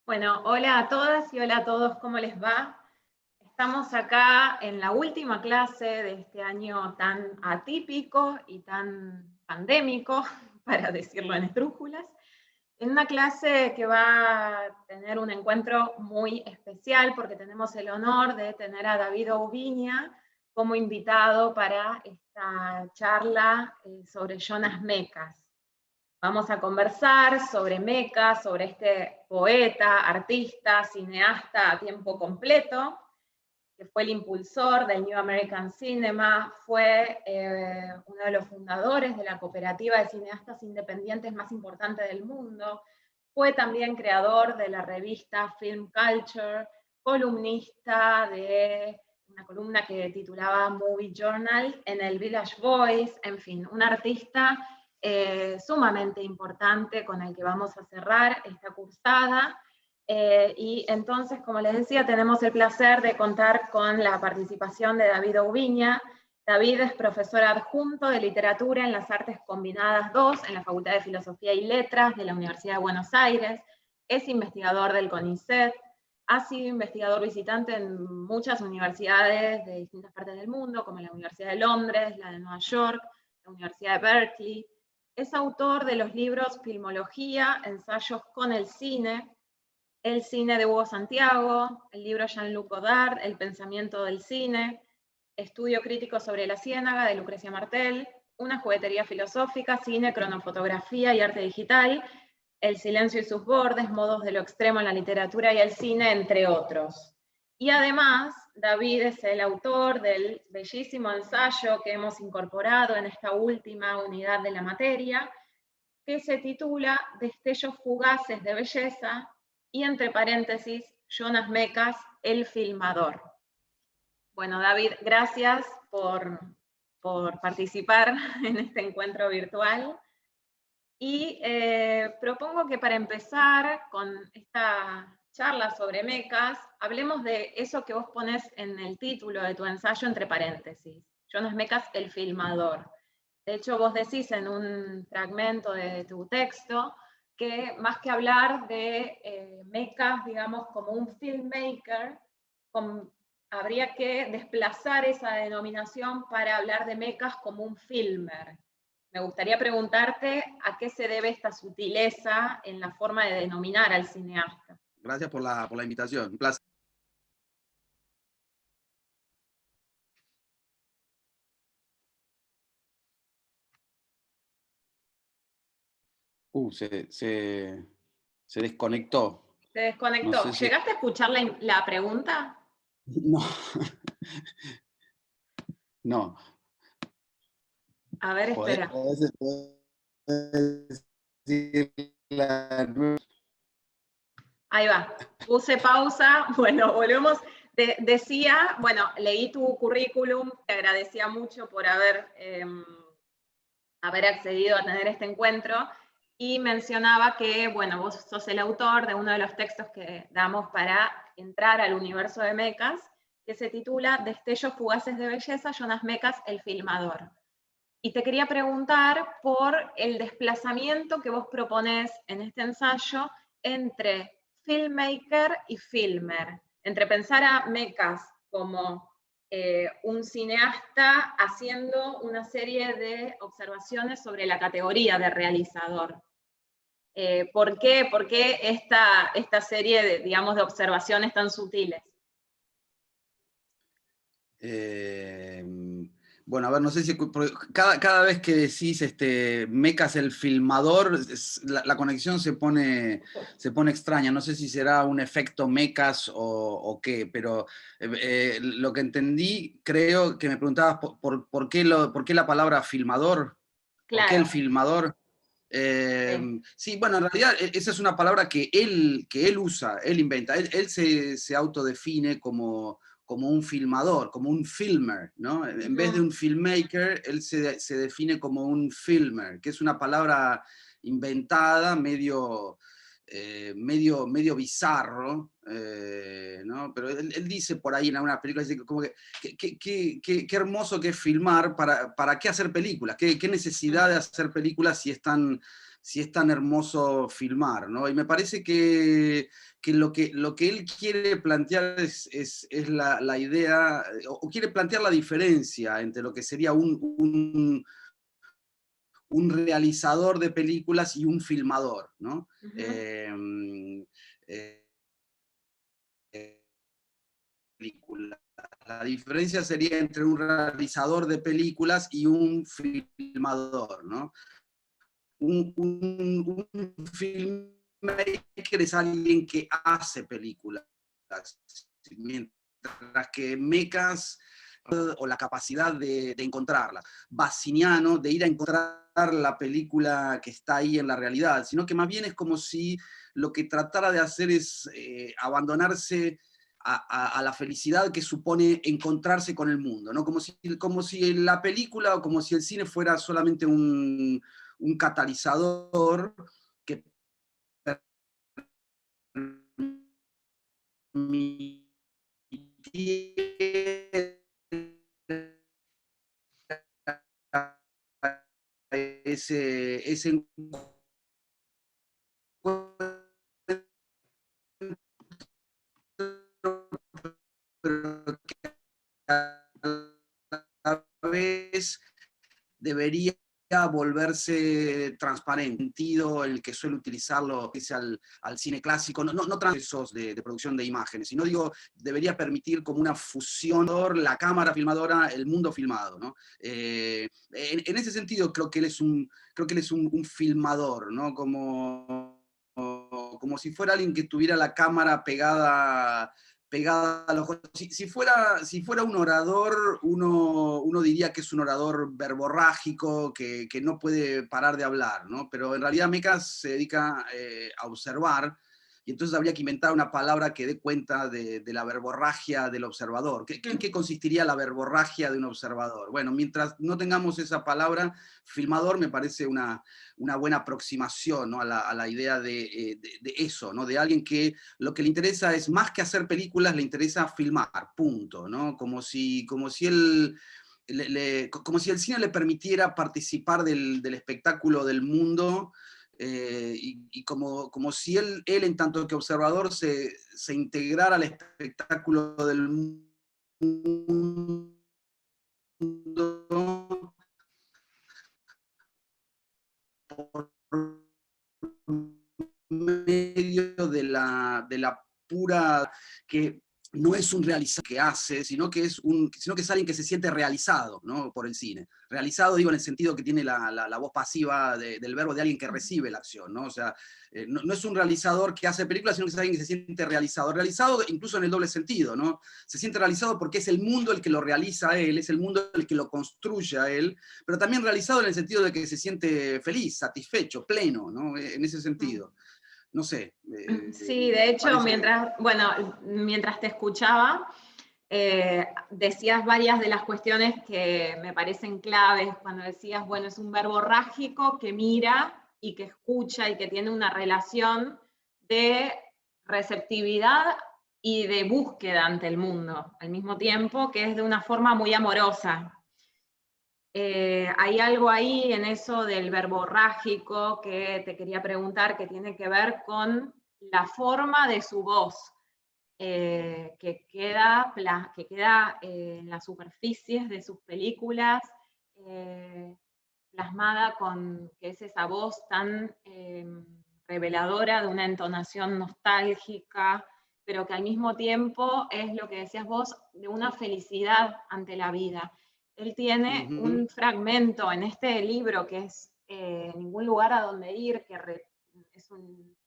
Bueno, hola a todas y hola a todos, ¿cómo les va? Estamos acá en la última clase de este año tan atípico y tan pandémico, para decirlo en esdrújulas, en una clase que va a tener un encuentro muy especial porque tenemos el honor de tener a David Oubiña como invitado para esta charla sobre Jonas Mekas. Vamos a conversar sobre Meca, sobre este poeta, artista, cineasta a tiempo completo, que fue el impulsor del New American Cinema, fue uno de los fundadores de la cooperativa de cineastas independientes más importante del mundo, fue también creador de la revista Film Culture, columnista de una columna que titulaba Movie Journal en el Village Voice, en fin, un artista sumamente importante con el que vamos a cerrar esta cursada. Y entonces, como les decía, tenemos el placer de contar con la participación de David Oubiña. David es profesor adjunto de Literatura en las Artes Combinadas 2 en la Facultad de Filosofía y Letras de la Universidad de Buenos Aires, es investigador del CONICET, ha sido investigador visitante en muchas universidades de distintas partes del mundo, como la Universidad de Londres, la de Nueva York, la Universidad de Berkeley. Es autor de los libros Filmología, Ensayos con el cine de Hugo Santiago, el libro Jean-Luc Godard, El pensamiento del cine, Estudio crítico sobre la ciénaga de Lucrecia Martel, Una juguetería filosófica, cine, cronofotografía y arte digital, El silencio y sus bordes, modos de lo extremo en la literatura y el cine, entre otros. Y además, David es el autor del bellísimo ensayo que hemos incorporado en esta última unidad de la materia, que se titula Destellos fugaces de belleza, y entre paréntesis, Jonas Mekas, el filmador. Bueno, David, gracias por participar en este encuentro virtual. Y propongo que para empezar con esta charla sobre Mekas, hablemos de eso que vos pones en el título de tu ensayo entre paréntesis. Jonas Mekas, el filmador. De hecho, vos decís en un fragmento de tu texto que más que hablar de Mekas, digamos, como un filmmaker, habría que desplazar esa denominación para hablar de Mekas como un filmer. Me gustaría preguntarte a qué se debe esta sutileza en la forma de denominar al cineasta. Gracias por la invitación. Un placer. Se desconectó. Se No desconectó. sé si... ¿Llegaste a escuchar la pregunta? No, no. A ver, espera. Podés decir Ahí va. Puse pausa. Bueno, volvemos. Decía, bueno, leí tu currículum, te agradecía mucho por haber accedido a tener este encuentro, y mencionaba que, bueno, vos sos el autor de uno de los textos que damos para entrar al universo de Mekas, que se titula Destellos fugaces de belleza, Jonas Mekas, el filmador. Y te quería preguntar por el desplazamiento que vos proponés en este ensayo entre filmmaker y filmer, entre pensar a Mekas como un cineasta haciendo una serie de observaciones sobre la categoría de realizador. ¿Por qué esta serie de, digamos, de observaciones tan sutiles? Bueno, a ver, no sé si cada vez que decís Mekas el filmador, la conexión se pone extraña. No sé si será un efecto Mekas o qué, pero lo que entendí, creo que me preguntabas por qué la palabra filmador, por qué Claro. el filmador. Sí. Sí, bueno, en realidad esa es una palabra que él usa, él inventa. Él se autodefine como un filmador, como un filmer, ¿no? En vez de un filmmaker, él se define como un filmer, que es una palabra inventada, medio medio bizarro, ¿no? Pero él dice por ahí en alguna película, dice como qué hermoso que es filmar, ¿para qué hacer películas? ¿Qué necesidad de hacer películas si es tan hermoso filmar, ¿no? Y me parece que lo que él quiere plantear es la idea, o quiere plantear la diferencia entre lo que sería un realizador de películas y un filmador, ¿no? Ujú. Eh, película. La diferencia sería entre un realizador de películas y un filmador, ¿no? Un filmmaker es alguien que hace películas, mientras que mecas o la capacidad de encontrarla. Bassiniano, de ir a encontrar la película que está ahí en la realidad, sino que más bien es como si lo que tratara de hacer es abandonarse a la felicidad que supone encontrarse con el mundo, ¿no? Como si la película o como si el cine fuera solamente un catalizador que permitiera ese encuentro, pero que a la vez debería volverse transparente, sentido el que suele utilizarlo es al cine clásico, no procesos de producción de imágenes, sino digo, debería permitir como una fusión, la cámara filmadora, el mundo filmado, ¿no? En ese sentido creo que él es un filmador, ¿no? Como si fuera alguien que tuviera la cámara pegada a los ojos. Si fuera un orador, uno diría que es un orador verborrágico, que no puede parar de hablar, ¿no? Pero en realidad Mecas se dedica a observar, y entonces habría que inventar una palabra que dé cuenta de la verborragia del observador. ¿En qué consistiría la verborragia de un observador? Bueno, mientras no tengamos esa palabra, filmador me parece una buena aproximación, ¿no? a la idea de eso, ¿no? De alguien que lo que le interesa es más que hacer películas, le interesa filmar, punto, ¿no? Como si como si el cine le permitiera participar del espectáculo del mundo, y como si él en tanto que observador se integrara al espectáculo del mundo por medio de la pura, que no es un realizador que hace, sino que es alguien que se siente realizado, ¿no? Por el cine. Realizado, digo, en el sentido que tiene la voz pasiva del verbo de alguien que recibe la acción, ¿no? O sea, no es un realizador que hace películas, sino que es alguien que se siente realizado. Realizado incluso en el doble sentido, ¿no? Se siente realizado porque es el mundo el que lo realiza a él, es el mundo el que lo construye a él, pero también realizado en el sentido de que se siente feliz, satisfecho, pleno, ¿no? En ese sentido. No sé, Sí, de hecho, parece que... mientras te escuchaba, decías varias de las cuestiones que me parecen claves cuando decías, bueno, es un verborrágico que mira y que escucha y que tiene una relación de receptividad y de búsqueda ante el mundo, al mismo tiempo que es de una forma muy amorosa. Hay algo ahí en eso del verborrágico que te quería preguntar, que tiene que ver con la forma de su voz, que queda en las superficies de sus películas, plasmada con que es esa voz tan reveladora de una entonación nostálgica, pero que al mismo tiempo es lo que decías vos, de una felicidad ante la vida. Él tiene Ujú. un fragmento en este libro que es Ningún lugar a donde ir, es un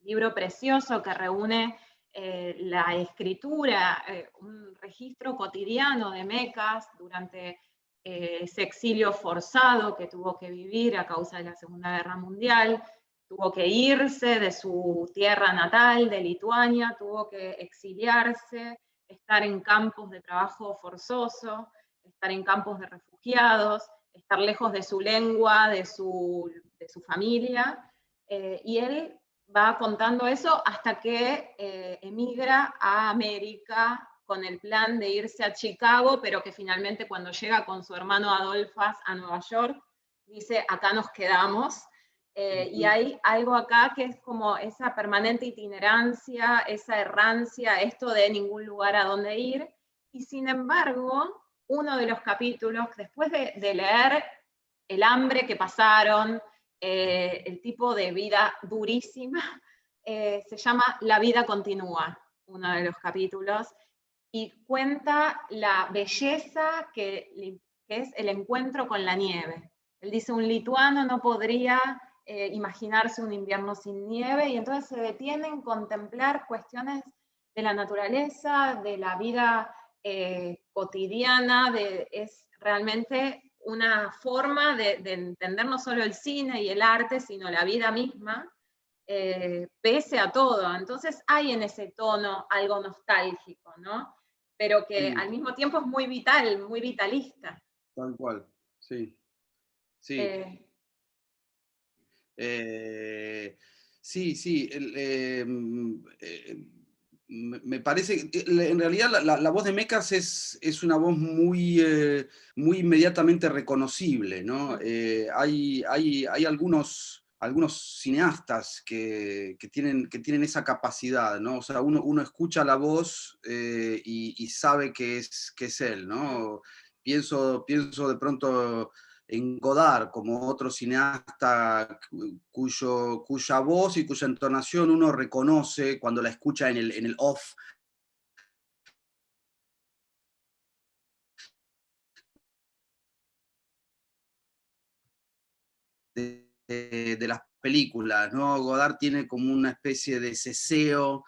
libro precioso que reúne la escritura, un registro cotidiano de Mecas durante ese exilio forzado que tuvo que vivir a causa de la Segunda Guerra Mundial, tuvo que irse de su tierra natal, de Lituania, tuvo que exiliarse, estar en campos de trabajo forzoso, estar en campos de refugiados, estar lejos de su lengua, de su familia, y él va contando eso hasta que emigra a América con el plan de irse a Chicago, pero que finalmente cuando llega con su hermano Adolfas a Nueva York, dice, acá nos quedamos. Y hay algo acá que es como esa permanente itinerancia, esa errancia, esto de ningún lugar a donde ir. Y sin embargo, uno de los capítulos, después de leer el hambre que pasaron, el tipo de vida durísima, se llama La vida continúa, uno de los capítulos, y cuenta la belleza que es el encuentro con la nieve. Él dice, un lituano no podría imaginarse un invierno sin nieve, y entonces se detiene en contemplar cuestiones de la naturaleza, de la vida cotidiana, es realmente una forma de entender no solo el cine y el arte, sino la vida misma, pese a todo. Entonces hay en ese tono algo nostálgico, ¿no? Pero que Sí, al mismo tiempo es muy vital, muy vitalista. tal cual, sí, sí. Eh, Eh, sí, sí. Me parece, en realidad la voz de Mecas es una voz muy, muy inmediatamente reconocible, ¿no? Hay algunos cineastas que tienen esa capacidad, ¿no? O sea, uno escucha la voz y sabe que es él, ¿no? Pienso de pronto en Godard como otro cineasta cuya voz y cuya entonación uno reconoce cuando la escucha en el off de las películas, ¿no? Godard tiene como una especie de ceseo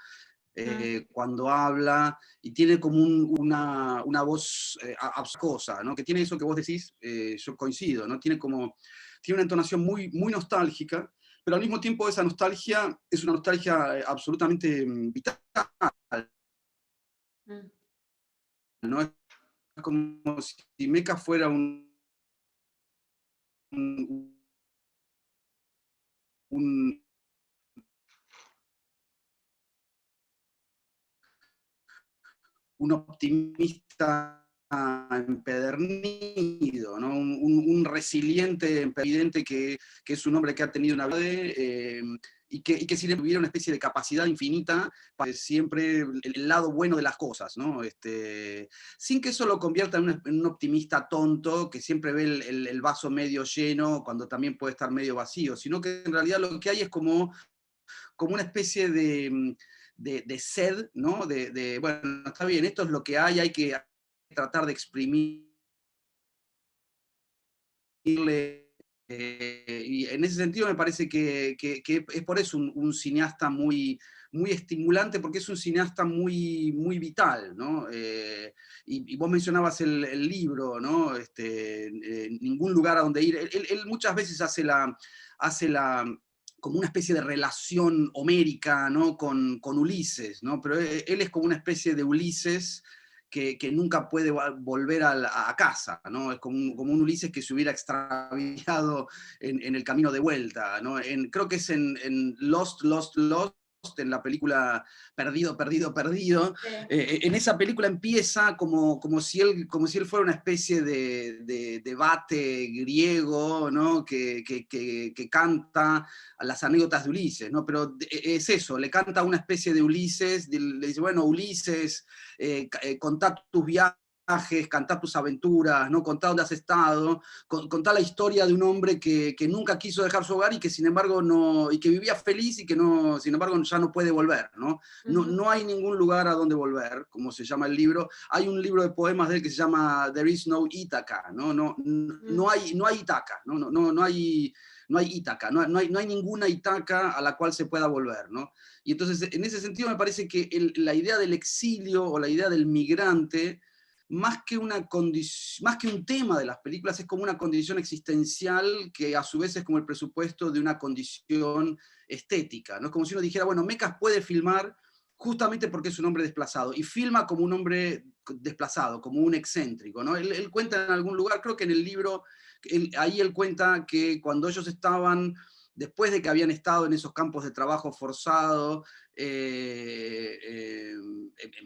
cuando habla y tiene como una voz abscosa, ¿no? Que tiene eso que vos decís, yo coincido, ¿no? Tiene una entonación muy, muy nostálgica, pero al mismo tiempo esa nostalgia es una nostalgia absolutamente vital, mm, ¿no? Es como si Meca fuera un, un optimista empedernido, ¿no? Un resiliente evidente que es un hombre que ha tenido una vida y que siempre tuviera una especie de capacidad infinita para siempre el lado bueno de las cosas, ¿no? Sin que eso lo convierta en un optimista tonto que siempre ve el vaso medio lleno cuando también puede estar medio vacío, sino que en realidad lo que hay es como una especie de sed, ¿no? Bueno, está bien, esto es lo que hay que tratar de exprimirle. Y en ese sentido me parece que es por eso un cineasta muy, muy estimulante, porque es un cineasta muy, muy vital, ¿no? Y vos mencionabas el libro, ¿no? Ningún lugar a donde ir. Él muchas veces hace como una especie de relación homérica, ¿no? Con Ulises, ¿no? Pero él es como una especie de Ulises que nunca puede volver a casa, ¿no? Es como un Ulises que se hubiera extraviado en el camino de vuelta, ¿no? Creo que es en Lost, Lost, Lost, en la película Perdido, Perdido, Perdido. sí. En esa película empieza como si él fuera una especie de debate griego, ¿no? Que canta a las anécdotas de Ulises, ¿no? Pero es eso, le canta una especie de Ulises, le dice, bueno, Ulises, contá tus viajes, contá tus aventuras, ¿no? Contá dónde has estado, contá la historia de un hombre que nunca quiso dejar su hogar y que sin embargo no, y que vivía feliz y que no, sin embargo ya no puede volver, ¿no? No, Ujú, no hay ningún lugar a donde volver, como se llama el libro. Hay un libro de poemas de él que se llama There is no Ítaca, ¿no? mm, No hay Ítaca, no hay Ítaca, no hay ninguna Ítaca a la cual se pueda volver, ¿no? Y entonces, en ese sentido, me parece que la idea del exilio o la idea del migrante, más que un tema de las películas, es como una condición existencial que a su vez es como el presupuesto de una condición estética, ¿no? Es como si uno dijera, bueno, Mecas puede filmar justamente porque es un hombre desplazado, y filma como un hombre desplazado, como un excéntrico, ¿no? Él cuenta en algún lugar, creo que en el libro, ahí él cuenta que cuando ellos estaban después de que habían estado en esos campos de trabajo forzado, en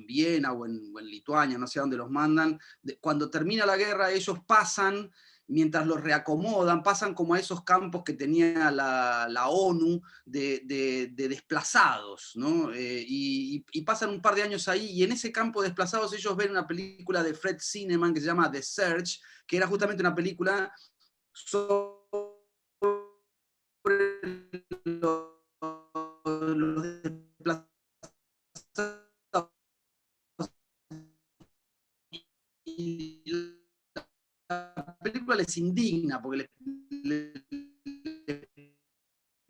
Viena o en Lituania, no sé a dónde los mandan, cuando termina la guerra ellos pasan, mientras los reacomodan, pasan como a esos campos que tenía la ONU de desplazados, ¿no? Y pasan un par de años ahí, y en ese campo de desplazados ellos ven una película de Fred Zinnemann que se llama The Search, que era justamente una película sobre los desplazados, y la película les indigna porque les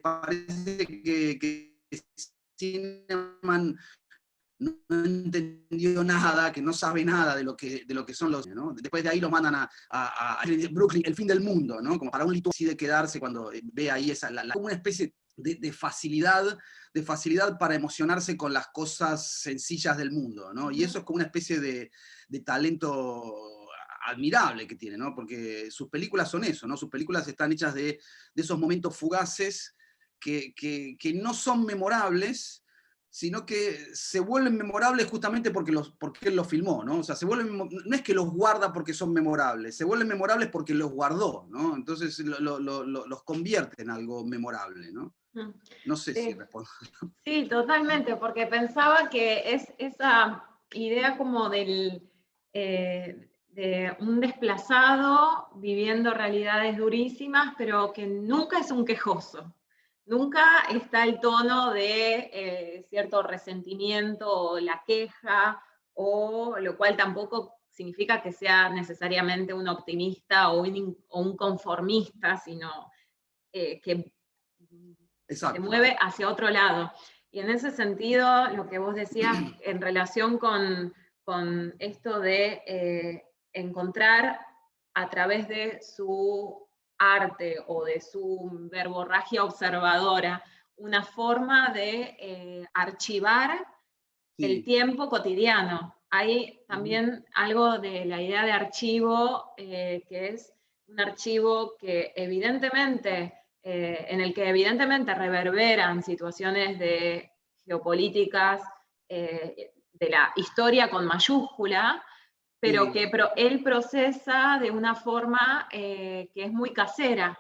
parece que Cineman no entendió nada, que no sabe nada de lo que son los, ¿no? Después de ahí lo mandan a Brooklyn, el fin del mundo, ¿no? Como para un lituano decide quedarse cuando ve ahí como una especie de facilidad para emocionarse con las cosas sencillas del mundo, ¿no? Y eso es como una especie de talento admirable que tiene, ¿no? Porque sus películas son eso, ¿no? Sus películas están hechas de esos momentos fugaces que no son memorables, sino que se vuelven memorables justamente porque él los filmó, ¿no? O sea, no es que los guarda porque son memorables, se vuelven memorables porque los guardó, ¿no? Entonces los convierte en algo memorable, ¿no? No sé si Sí, respondo. sí, totalmente, porque pensaba que es esa idea como de un desplazado viviendo realidades durísimas, pero que nunca es un quejoso. Nunca está el tono de cierto resentimiento o la queja, o lo cual tampoco significa que sea necesariamente un optimista o un conformista, sino que se Exacto. mueve hacia otro lado. Y en ese sentido, lo que vos decías en relación con esto de encontrar a través de su arte o de su verborragia observadora una forma de archivar el Sí. tiempo cotidiano. Hay también algo de la idea de archivo, que es un archivo que evidentemente, en el que evidentemente reverberan situaciones de geopolíticas, de la historia con mayúscula, pero Sí. que él procesa de una forma que es muy casera,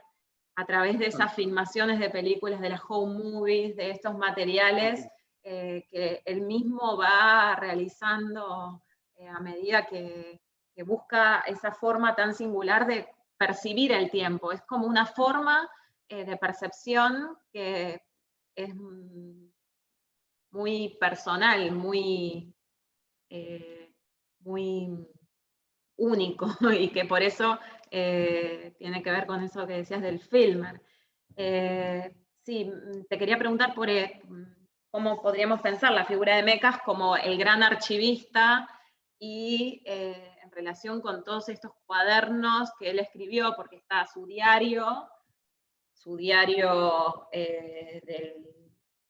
a través de esas filmaciones de películas, de las home movies, de estos materiales que él mismo va realizando a medida que busca esa forma tan singular de percibir el tiempo. Es como una forma de percepción que es muy personal, muy único y que por eso tiene que ver con eso que decías del filmer. Sí, te quería preguntar por cómo podríamos pensar la figura de Mecas como el gran archivista y en relación con todos estos cuadernos que él escribió, porque está su diario del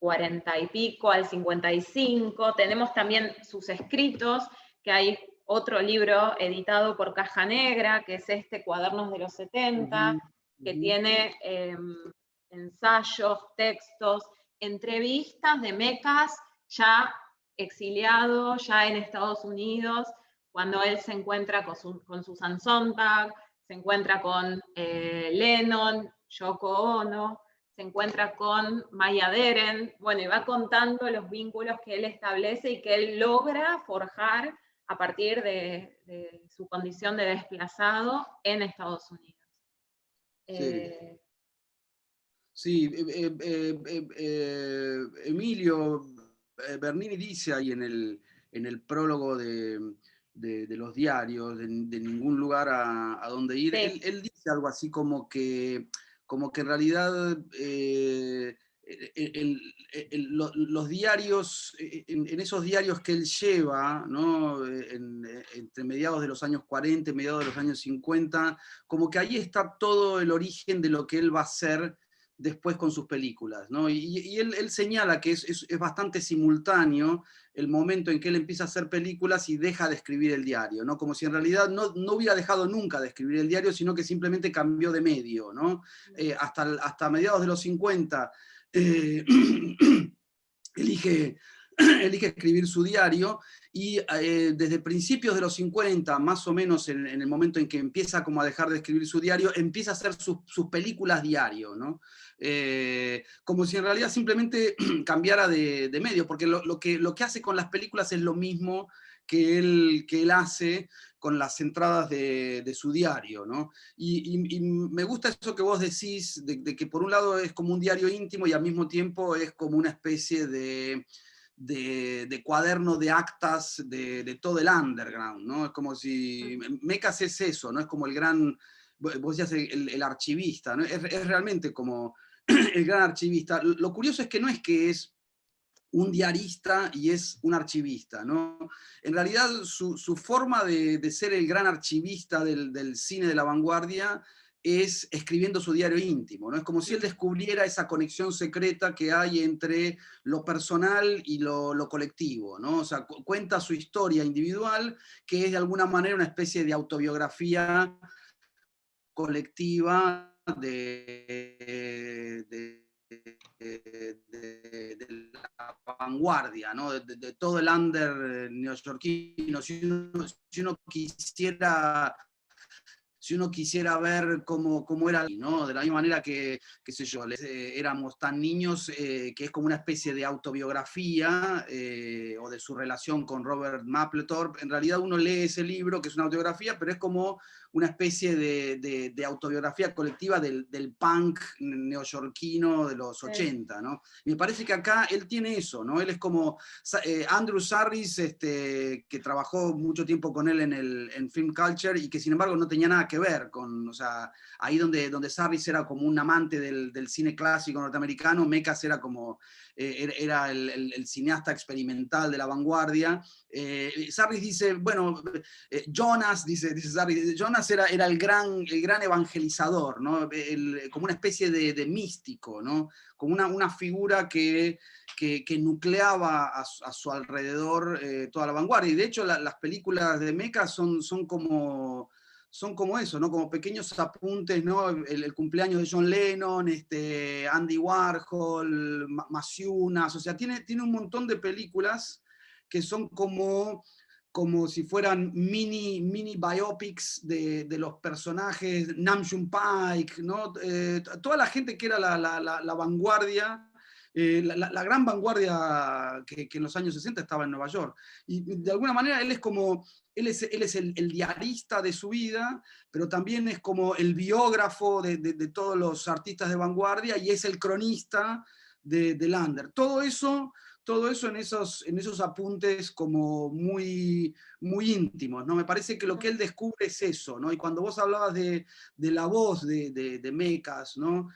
40 y pico al 55, tenemos también sus escritos, que hay otro libro editado por Caja Negra, que es este Cuadernos de los 70, que tiene ensayos, textos, entrevistas de Mecas ya exiliado, ya en Estados Unidos, cuando él se encuentra con Susan Sontag, se encuentra con Lennon, Yoko Ono, se encuentra con Maya Deren, bueno, y va contando los vínculos que él establece y que él logra forjar a partir de su condición de desplazado en Estados Unidos. Sí. Sí, Emilio Bernini dice ahí en el prólogo de los diarios, de ningún lugar a donde ir, Sí. él dice algo así como que en realidad los diarios, en esos diarios que él lleva, ¿no? Entre mediados de los años 40 y mediados de los años 50, como que ahí está todo el origen de lo que él va a hacer después con sus películas, ¿no? Y él señala que es bastante simultáneo el momento en que él empieza a hacer películas y deja de escribir el diario, ¿no? Como si en realidad no hubiera dejado nunca de escribir el diario, sino que simplemente cambió de medio, ¿no? Hasta mediados de los 50 elige, elige escribir su diario y desde principios de los 50, más o menos en el momento en que empieza como a dejar de escribir su diario, empieza a hacer sus películas diario, ¿no? Como si en realidad simplemente cambiara de medio, porque lo que hace con las películas es lo mismo que él hace con las entradas de su diario, ¿no? Y me gusta eso que vos decís, de que por un lado es como un diario íntimo y al mismo tiempo es como una especie de cuaderno de actas de todo el underground, ¿no? Es como si Mecas es eso, ¿no? Es como el gran, vos decías el archivista, ¿no? Es realmente como el gran archivista. Lo curioso es que es un diarista y es un archivista, ¿no? En realidad su forma de ser el gran archivista del cine de la vanguardia es escribiendo su diario íntimo, ¿no? Es como si él descubriera esa conexión secreta que hay entre lo personal y lo colectivo, ¿no? O sea, cuenta su historia individual, que es de alguna manera una especie de autobiografía colectiva de la vanguardia, ¿no? De todo el under neoyorquino. Si uno quisiera si uno quisiera ver cómo era, ¿no? De la misma manera que, qué sé yo, éramos tan niños, que es como una especie de autobiografía, o de su relación con Robert Mapplethorpe. En realidad uno lee ese libro, que es una autobiografía, pero es como una especie de autobiografía colectiva del punk neoyorquino de los 80, ¿no? Y me parece que acá él tiene eso, ¿no? Él es como Andrew Sarris, que trabajó mucho tiempo con él en Film Culture y que sin embargo no tenía nada que ver con, o sea, ahí donde Sarris era como un amante del cine clásico norteamericano, Mekas era como, era el cineasta experimental de la vanguardia. Sarris dice, bueno, Jonas, dice Sarris, Jonas era el gran evangelizador, ¿no? Como una especie de místico, ¿no? Como una figura que nucleaba a su alrededor toda la vanguardia. Y de hecho las películas de Mekas son como eso, ¿no? Como pequeños apuntes, ¿no? El cumpleaños de John Lennon, Andy Warhol, Masiunas, o sea, tiene un montón de películas que son como si fueran mini biopics de los personajes, Nam June Paik, ¿no? Toda la gente que era la vanguardia, la gran vanguardia que en los años 60 estaba en Nueva York. Y de alguna manera él es el diarista de su vida, pero también es como el biógrafo de todos los artistas de vanguardia y es el cronista del under. Todo eso en esos apuntes como muy íntimos, ¿no? Me parece que lo que él descubre es eso, ¿no? Y cuando vos hablabas de la voz de Mekas, ¿no?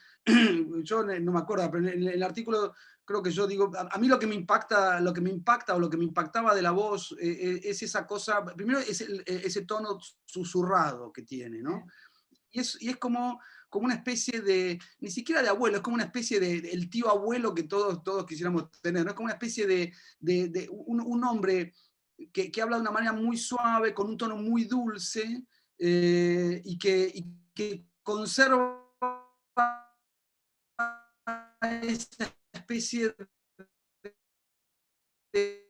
Yo no me acuerdo, pero en el artículo creo que yo digo, a mí lo que me impacta o lo que me impactaba de la voz, es esa cosa, primero es ese tono susurrado que tiene, ¿no? Y es como una especie de, ni siquiera de abuelo, es como una especie de el tío abuelo que todos quisiéramos tener, ¿no? Es como una especie de un hombre que habla de una manera muy suave, con un tono muy dulce, y que conserva esa especie de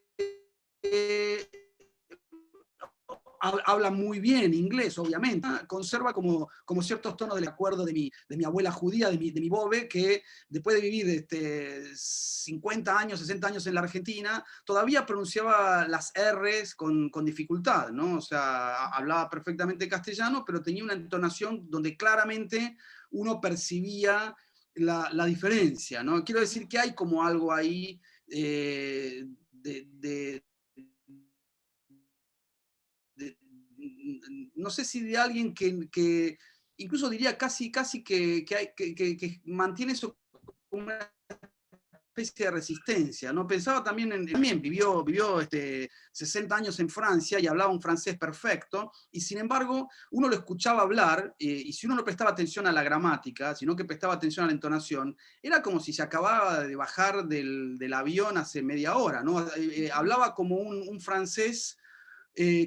habla muy bien inglés, obviamente, conserva como ciertos tonos del acuerdo de mi abuela judía, de mi bobe, que después de vivir 50 años, 60 años en la Argentina, todavía pronunciaba las R's con dificultad, ¿no? O sea, hablaba perfectamente castellano, pero tenía una entonación donde claramente uno percibía la diferencia, ¿no? Quiero decir que hay como algo ahí, de de, no sé si de alguien que incluso diría casi que mantiene eso como una especie de resistencia, ¿no? Pensaba también también vivió 60 años en Francia y hablaba un francés perfecto, y sin embargo uno lo escuchaba hablar, y si uno no prestaba atención a la gramática, sino que prestaba atención a la entonación, era como si se acababa de bajar del avión hace media hora, ¿no? Hablaba como un francés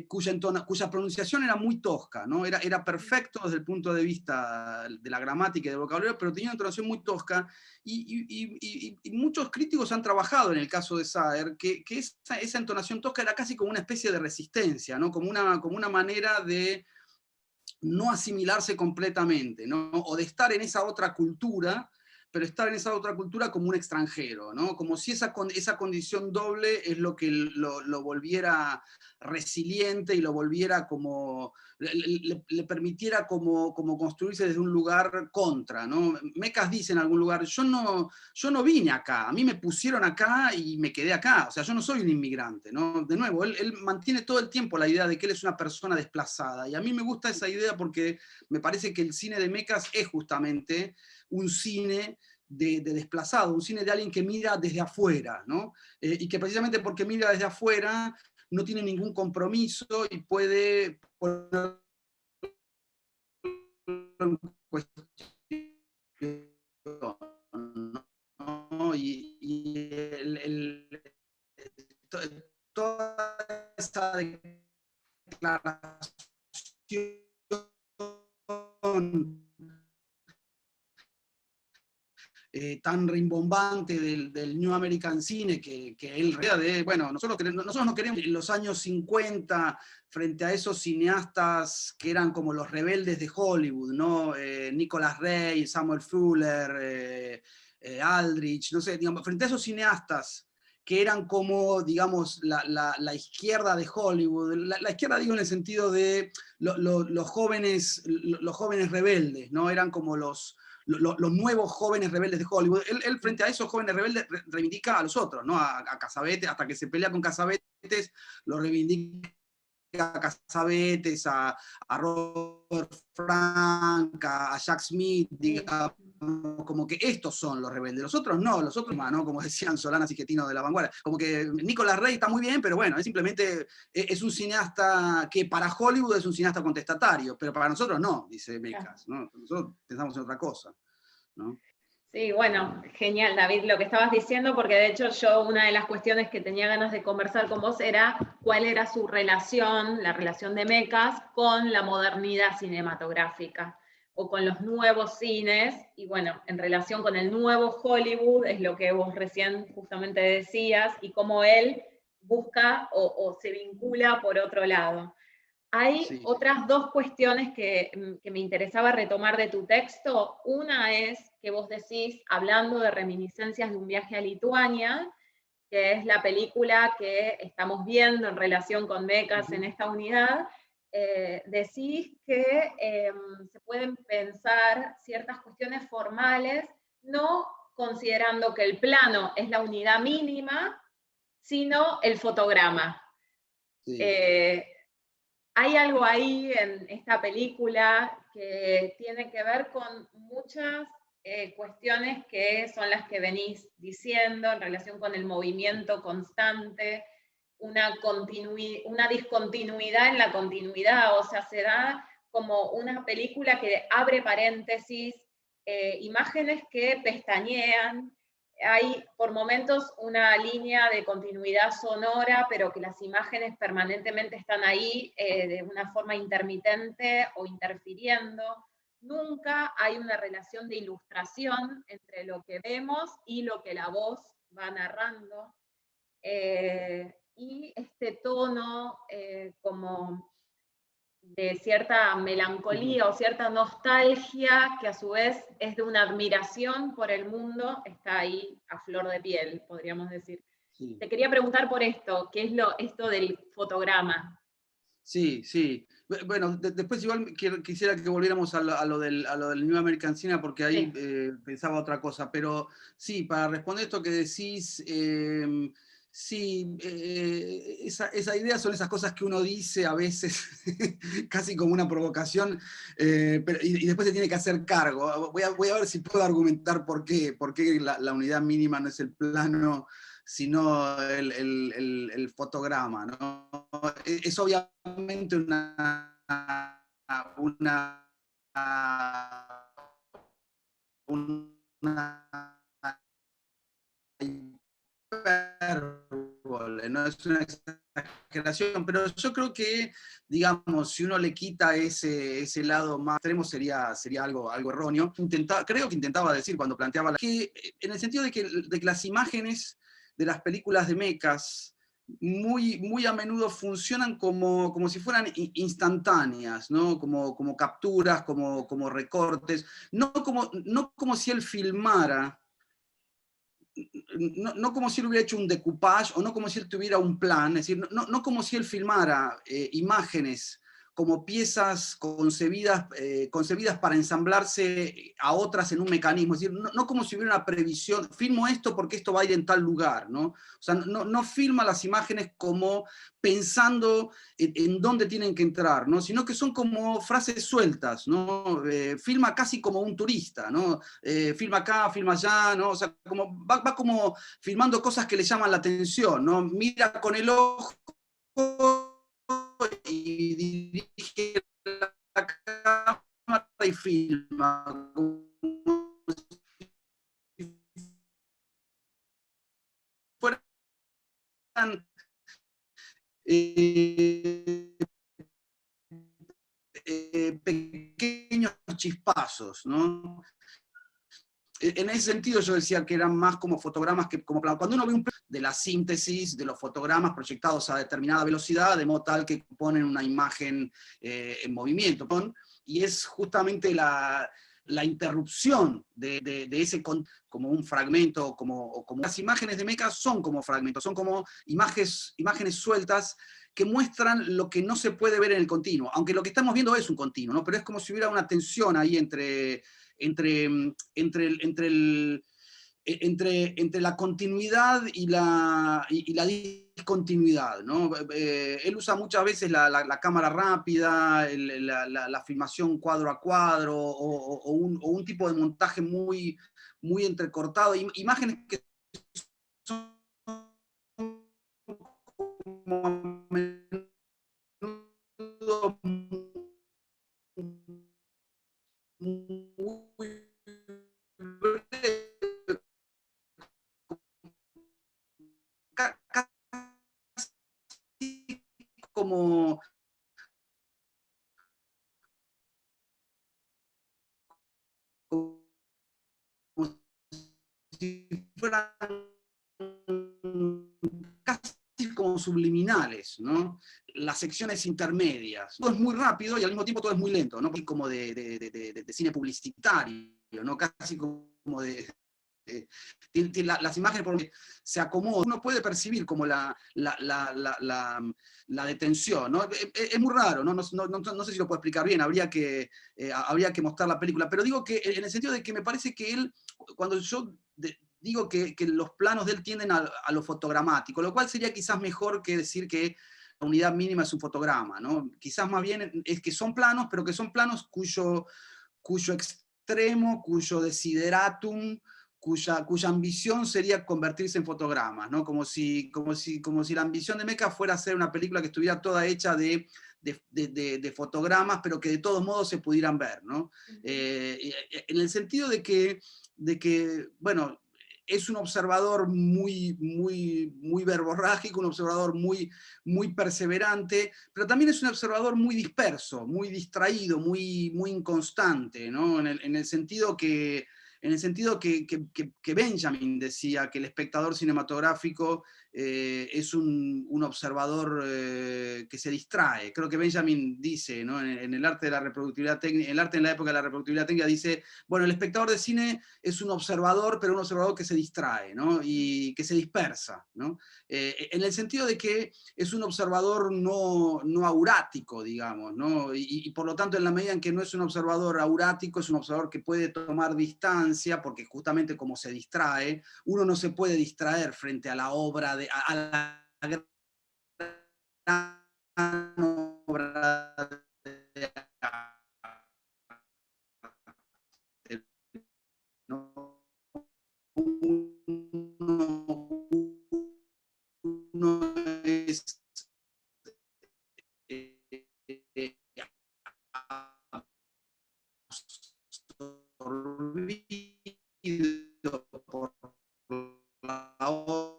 cuya pronunciación era muy tosca, ¿no? Era perfecto desde el punto de vista de la gramática y del vocabulario, pero tenía una entonación muy tosca, y muchos críticos han trabajado en el caso de Saer, que esa entonación tosca era casi como una especie de resistencia, ¿no? Como una manera de no asimilarse completamente, ¿no? O de estar en esa otra cultura, pero estar en esa otra cultura como un extranjero, ¿no? Como si esa condición doble es lo que lo volviera resiliente y lo volviera como, le permitiera como construirse desde un lugar contra, ¿no? Mecas dice en algún lugar, yo no vine acá, a mí me pusieron acá y me quedé acá, o sea, yo no soy un inmigrante, ¿no? De nuevo, él mantiene todo el tiempo la idea de que él es una persona desplazada, y a mí me gusta esa idea porque me parece que el cine de Mecas es justamente un cine de desplazado, un cine de alguien que mira desde afuera, ¿no? Y que precisamente porque mira desde afuera no tiene ningún compromiso y puede poner en cuestión, ¿no? To- toda esa declaración tan rimbombante del New American Cine, que él de, bueno, nosotros no queremos en los años 50 frente a esos cineastas que eran como los rebeldes de Hollywood, ¿no? Nicolas Ray, Samuel Fuller, Aldrich, no sé, digamos, frente a esos cineastas que eran como, digamos, la izquierda de Hollywood, la izquierda digo en el sentido de los jóvenes rebeldes, ¿no? Eran como los nuevos jóvenes rebeldes de Hollywood. Él frente a esos jóvenes rebeldes reivindica a los otros, ¿no? A Cassavetes, hasta que se pelea con Cassavetes, lo reivindica a Cassavetes, a Robert Frank, a Jack Smith, digamos, como que estos son los rebeldes, los otros no, los otros más, ¿no? Como decían Solanas y Getino de la Vanguardia, como que Nicolas Rey está muy bien, pero bueno, es simplemente, es un cineasta que para Hollywood es un cineasta contestatario, pero para nosotros no, dice Mecas, ¿no? Nosotros pensamos en otra cosa, ¿no? Sí, bueno, genial, David, lo que estabas diciendo, porque de hecho yo una de las cuestiones que tenía ganas de conversar con vos era cuál era su relación, la relación de Mecas, con la modernidad cinematográfica o con los nuevos cines, y bueno, en relación con el nuevo Hollywood, es lo que vos recién justamente decías, y cómo él busca o se vincula por otro lado. Hay Sí, otras dos cuestiones que me interesaba retomar de tu texto. Una es que vos decís, hablando de reminiscencias de un viaje a Lituania, que es la película que estamos viendo en relación con Mecas en esta unidad, decís que se pueden pensar ciertas cuestiones formales, no considerando que el plano es la unidad mínima, sino el fotograma. sí. Eh, Hay algo ahí en esta película que tiene que ver con muchas cuestiones que son las que venís diciendo en relación con el movimiento constante, una discontinuidad en la continuidad, o sea, se da como una película que abre paréntesis, imágenes que pestañean, hay por momentos una línea de continuidad sonora, pero que las imágenes permanentemente están ahí de una forma intermitente o interfiriendo. Nunca hay una relación de ilustración entre lo que vemos y lo que la voz va narrando. Y este tono como de cierta melancolía o cierta nostalgia, que a su vez es de una admiración por el mundo, está ahí a flor de piel, podríamos decir. Sí. Te quería preguntar por esto, ¿qué es esto del fotograma? Sí, sí. Bueno, después igual quisiera que volviéramos a lo del New American Cinema, porque ahí Sí. pensaba otra cosa, pero sí, para responder esto que decís, Sí, esa idea son esas cosas que uno dice a veces, casi como una provocación, y después se tiene que hacer cargo. Voy a ver si puedo argumentar por qué la unidad mínima no es el plano, sino el fotograma, ¿no? Es obviamente una, una hipérbole, no es una exageración, pero yo creo que, digamos, si uno le quita ese lado más extremo sería algo erróneo. Creo que intentaba decir cuando planteaba que en el sentido de que las imágenes de las películas de mechas muy a menudo funcionan como si fueran instantáneas, ¿no? Como capturas, como recortes, no como si él filmara, no como si él hubiera hecho un decoupage o no como si él tuviera un plan, es decir, no como si él filmara imágenes como piezas concebidas para ensamblarse a otras en un mecanismo, es decir, no como si hubiera una previsión, filmo esto porque esto va a ir en tal lugar, ¿no? O sea, no filma las imágenes como pensando en dónde tienen que entrar, ¿no? Sino que son como frases sueltas, ¿no? Filma casi como un turista, ¿no? Filma acá, filma allá, ¿no? O sea, como, va como filmando cosas que le llaman la atención, ¿no? Mira con el ojo y dirige la cámara y filma. Como si fueran eh, pequeños chispazos, ¿no? En ese sentido yo decía que eran más como fotogramas que como cuando uno ve un plan de la síntesis de los fotogramas proyectados a determinada velocidad, de modo tal que ponen una imagen en movimiento. Y es justamente la interrupción de ese como un fragmento, como las imágenes de mecha son como fragmentos, son como imágenes sueltas que muestran lo que no se puede ver en el continuo, aunque lo que estamos viendo es un continuo, ¿no? Pero es como si hubiera una tensión ahí entre la continuidad y la discontinuidad, ¿no? Él usa muchas veces la cámara rápida, la filmación cuadro a cuadro, o un tipo de montaje muy entrecortado, imágenes que son como a menudo muy casi como, como si fueran casi como subliminales, ¿no? Las secciones intermedias. Todo es muy rápido y al mismo tiempo todo es muy lento, ¿no? Como de cine publicitario, ¿no? Casi como las imágenes por donde se acomodan, uno puede percibir como la detención, ¿no? Es muy raro, ¿no? No sé si lo puedo explicar bien, habría que mostrar la película, pero digo que en el sentido de que me parece que él, cuando yo digo que los planos de él tienden a lo fotogramático, lo cual sería quizás mejor que decir que la unidad mínima es un fotograma, ¿no? Quizás más bien es que son planos, pero que son planos cuyo extremo, cuyo desideratum, cuya ambición sería convertirse en fotogramas, ¿no? Como si la ambición de Meca fuera hacer una película que estuviera toda hecha de fotogramas, pero que de todos modos se pudieran ver, ¿no? En el sentido de que, bueno, es un observador muy verborrágico, un observador muy perseverante, pero también es un observador muy disperso, muy distraído, muy inconstante, ¿no? En el sentido que Benjamin decía que el espectador cinematográfico es un observador que se distrae. Creo que Benjamin dice, ¿no? en el arte de la reproductividad técnica, el arte en la época de la reproductividad técnica dice, bueno, el espectador de cine es un observador, pero un observador que se distrae, ¿no? Y que se dispersa, ¿no? En el sentido de que es un observador no aurático, digamos, ¿no? Y por lo tanto, en la medida en que no es un observador aurático, es un observador que puede tomar distancia, distancia, porque justamente como se distrae, uno no se puede distraer frente a la obra, a la gran obra de arte, ¿no? Uno es absorbido por la obra,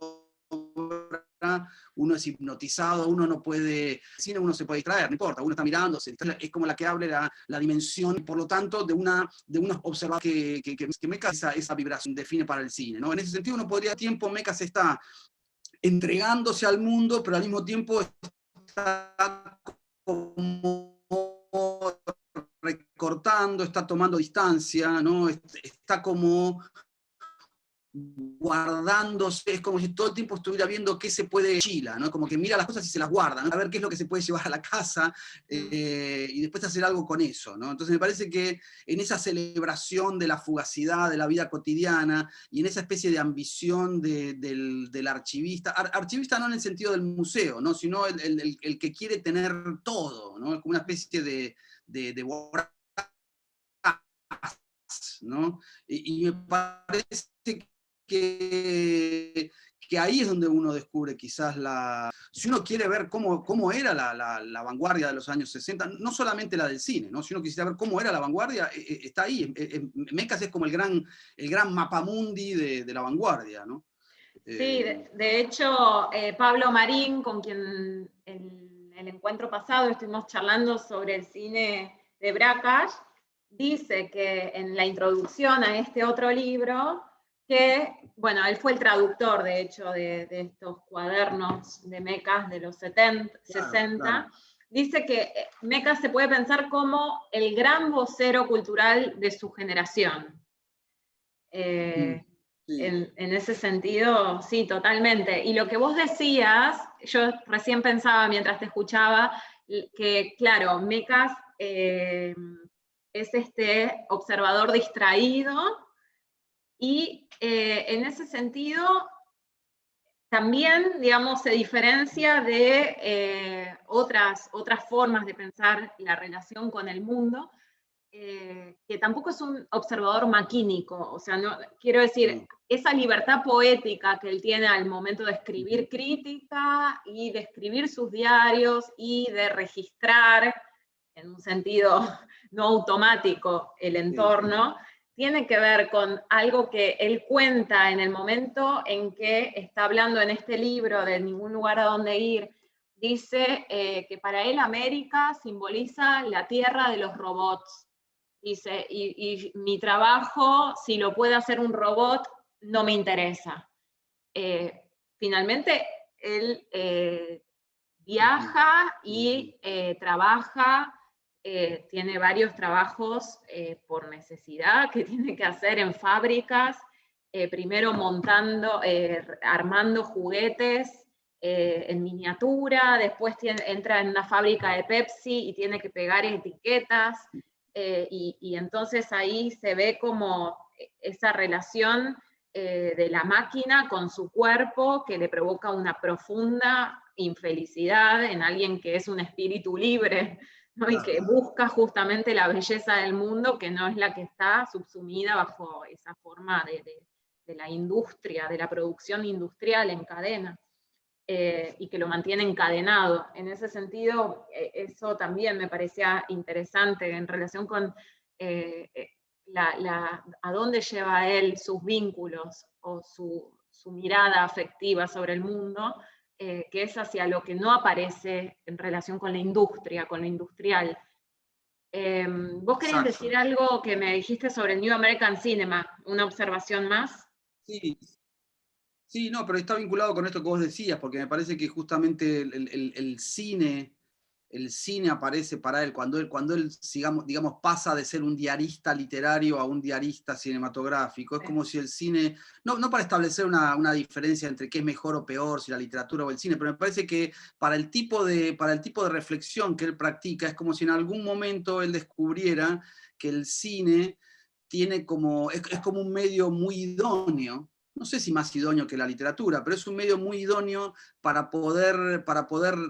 uno es hipnotizado, uno no puede, cine uno se puede distraer, no importa, uno está mirando, se distrae, es como la que abre la dimensión, por lo tanto, de una observación que Mecas esa vibración define para el cine, ¿no? En ese sentido, uno podría, tiempo, Mecas está entregándose al mundo, pero al mismo tiempo está como recortando, está tomando distancia, ¿no? Está como guardándose, es como si todo el tiempo estuviera viendo qué se puede chila, ¿no? Como que mira las cosas y se las guarda, ¿no? A ver qué es lo que se puede llevar a la casa y después hacer algo con eso, ¿no? Entonces me parece que en esa celebración de la fugacidad de la vida cotidiana y en esa especie de ambición del archivista, archivista no en el sentido del museo, ¿no? Sino el que quiere tener todo, ¿no? Es como una especie de voraz, ¿no? Y me parece que ahí es donde uno descubre quizás si uno quiere ver cómo era la vanguardia de los años 60, no solamente la del cine, ¿no? Si uno quisiera ver cómo era la vanguardia, está ahí. Mecas es como el gran mapamundi de la vanguardia, ¿no? Sí, de hecho, Pablo Marín, con quien en el encuentro pasado estuvimos charlando sobre el cine de Brakhage, dice que en la introducción a este otro libro, que, bueno, él fue el traductor, de hecho, de estos cuadernos de Mecas de los 70, Claro, 60, claro. dice que Mecas se puede pensar como el gran vocero cultural de su generación. Sí. En ese sentido, sí, totalmente. Y lo que vos decías, yo recién pensaba mientras te escuchaba, que claro, Mecas es este observador distraído y en ese sentido también, digamos, se diferencia de otras formas de pensar la relación con el mundo, que tampoco es un observador maquínico, o sea, no, quiero decir, No. esa libertad poética que él tiene al momento de escribir crítica y de escribir sus diarios y de registrar, en un sentido no automático, el entorno, tiene que ver con algo que él cuenta en el momento en que está hablando en este libro de Ningún lugar a donde ir. Dice que para él América simboliza la tierra de los robots. Dice, y mi trabajo, si lo puede hacer un robot, no me interesa. Finalmente, él viaja y trabaja, tiene varios trabajos por necesidad que tiene que hacer en fábricas, primero montando, armando juguetes en miniatura, después entra en una fábrica de Pepsi y tiene que pegar etiquetas, y entonces ahí se ve como esa relación de la máquina con su cuerpo que le provoca una profunda infelicidad en alguien que es un espíritu libre, ¿no? Y que busca justamente la belleza del mundo, que no es la que está subsumida bajo esa forma de la industria, de la producción industrial en cadena. Y que lo mantiene encadenado. En ese sentido, eso también me parecía interesante en relación con a dónde lleva él sus vínculos o su mirada afectiva sobre el mundo, que es hacia lo que no aparece en relación con la industria, con lo industrial. ¿Vos querías Exacto. decir algo que me dijiste sobre el New American Cinema? ¿Una observación más? Sí, sí, no, pero está vinculado con esto que vos decías, porque me parece que justamente el cine aparece para él cuando él digamos, pasa de ser un diarista literario a un diarista cinematográfico. Es como si el cine, no para establecer una diferencia entre qué es mejor o peor, si la literatura o el cine, pero me parece que para el tipo de reflexión que él practica, es como si en algún momento él descubriera que el cine tiene como, es como un medio muy idóneo, no sé si más idóneo que la literatura, pero es un medio muy idóneo para poder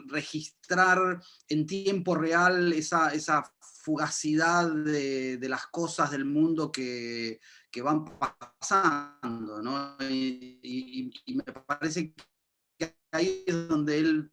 registrar en tiempo real esa fugacidad de las cosas del mundo que van pasando, ¿no? Y me parece que ahí es donde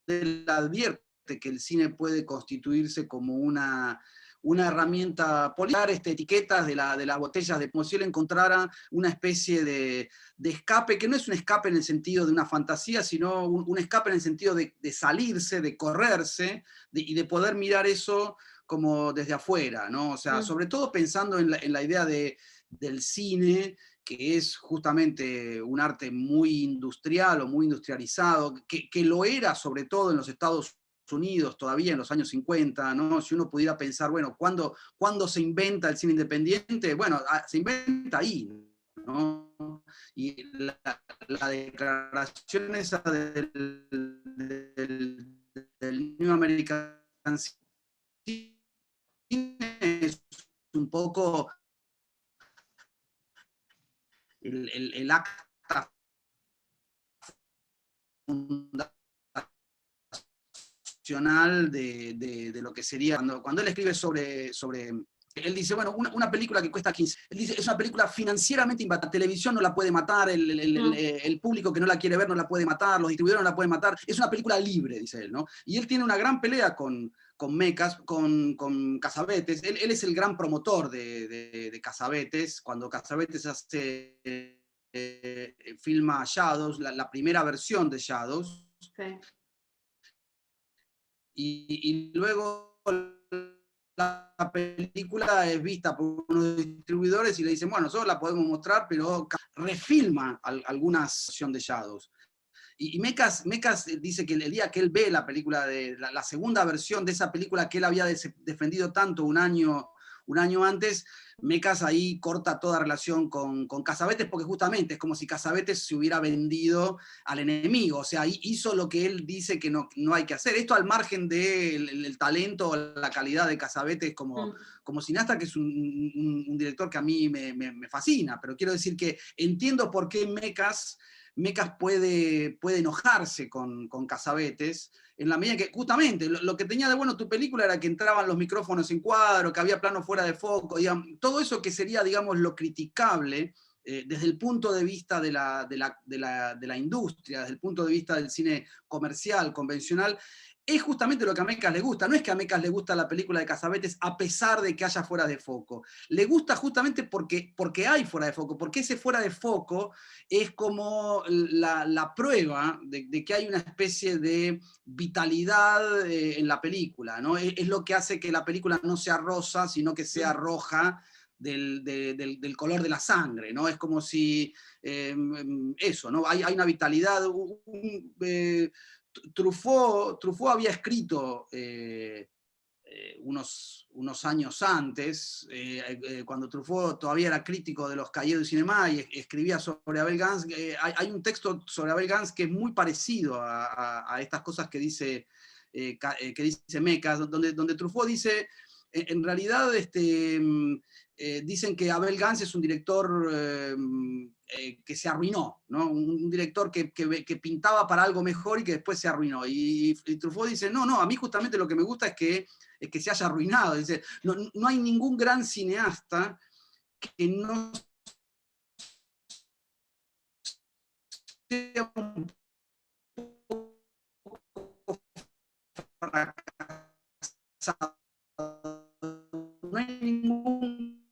él advierte que el cine puede constituirse como una herramienta política, etiquetas de las botellas, como si él encontrara una especie de escape, que no es un escape en el sentido de una fantasía, sino un escape en el sentido de salirse, de correrse, y de poder mirar eso como desde afuera, ¿no? O sea, sobre todo pensando en la idea del cine, que es justamente un arte muy industrial o muy industrializado, que lo era sobre todo en los Estados Unidos, todavía en los años 50, ¿no? Si uno pudiera pensar, bueno, ¿cuándo se inventa el cine independiente? Bueno, se inventa ahí, ¿no? Y la declaración esa del New American Cine es un poco el acta fundacional de lo que sería, cuando él escribe sobre él dice, bueno, una película que cuesta 15, él dice, es una película financieramente imbatible, la televisión no la puede matar, el público que no la quiere ver no la puede matar, los distribuidores no la pueden matar, es una película libre, dice él, ¿no? Y él tiene una gran pelea con Mecas, con Cassavetes, él es el gran promotor de Cassavetes, cuando Cassavetes hace, filma Shadows, la primera versión de Shadows, Sí. y luego la película es vista por unos distribuidores y le dicen, bueno, nosotros la podemos mostrar, pero refilma algunas versiones de Shadows. Y Mecas dice que el día que él ve la película, la segunda versión de esa película que él había defendido tanto un año antes, Mecas ahí corta toda relación con Cassavetes, porque justamente es como si Cassavetes se hubiera vendido al enemigo, o sea, hizo lo que él dice que no hay que hacer. Esto al margen del talento o la calidad de Cassavetes como cineasta, que es un director que a mí me fascina, pero quiero decir que entiendo por qué Mecas puede enojarse con Cassavetes, en la medida que, justamente, lo que tenía de bueno tu película era que entraban los micrófonos en cuadro, que había plano fuera de foco, digamos, todo eso que sería, digamos, lo criticable desde el punto de vista de la industria, desde el punto de vista del cine comercial, convencional, es justamente lo que a Mecas le gusta. No es que a Mecas le gusta la película de Cassavetes a pesar de que haya fuera de foco. Le gusta justamente porque hay fuera de foco, porque ese fuera de foco es como la prueba de que hay una especie de vitalidad en la película, ¿no? Es lo que hace que la película no sea rosa, sino que sea roja del color de la sangre, ¿no? Es como si eso, ¿no? Hay una vitalidad. Truffaut había escrito unos años antes, cuando Truffaut todavía era crítico de los Cahiers du Cinéma y escribía sobre Abel Gance, hay un texto sobre Abel Gance que es muy parecido a estas cosas que dice Mecas, donde Truffaut dice, en realidad, dicen que Abel Gance es un director que se arruinó, ¿no? Un director que pintaba para algo mejor y que después se arruinó. Y Truffaut dice, no, a mí justamente lo que me gusta es que se haya arruinado. Dice, no hay ningún gran cineasta que no sea un fracasado. No hay ningún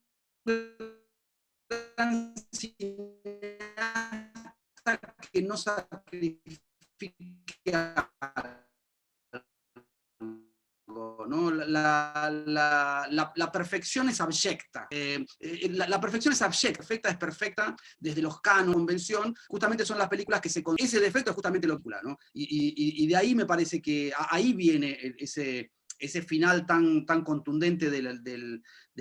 gran cineasta que no sacrifique algo, ¿no? La perfección es abyecta. La perfección es abyecta, perfecta es perfecta desde los cánones, convención, justamente son las películas que ese defecto es justamente lo que, ¿no? Y de ahí me parece que ahí viene ese final tan contundente de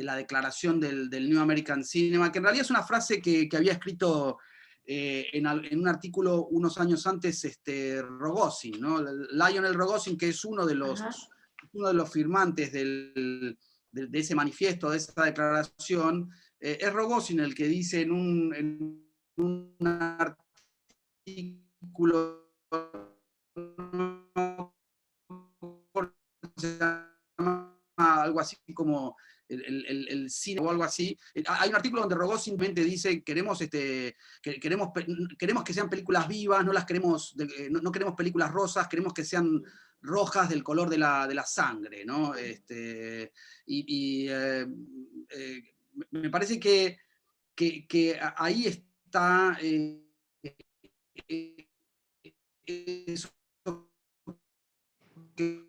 la declaración del New American Cinema, que en realidad es una frase que había escrito en un artículo unos años antes Rogozin, ¿no? Lionel Rogozin, que es uno de los firmantes del de ese manifiesto, de esa declaración, es Rogozin el que dice en un artículo, algo así como el cine o algo así. Hay un artículo donde Rogozin simplemente dice queremos que sean películas vivas, no las queremos, no queremos películas rosas, queremos que sean rojas del color de la sangre, ¿no? Me parece que ahí está eso que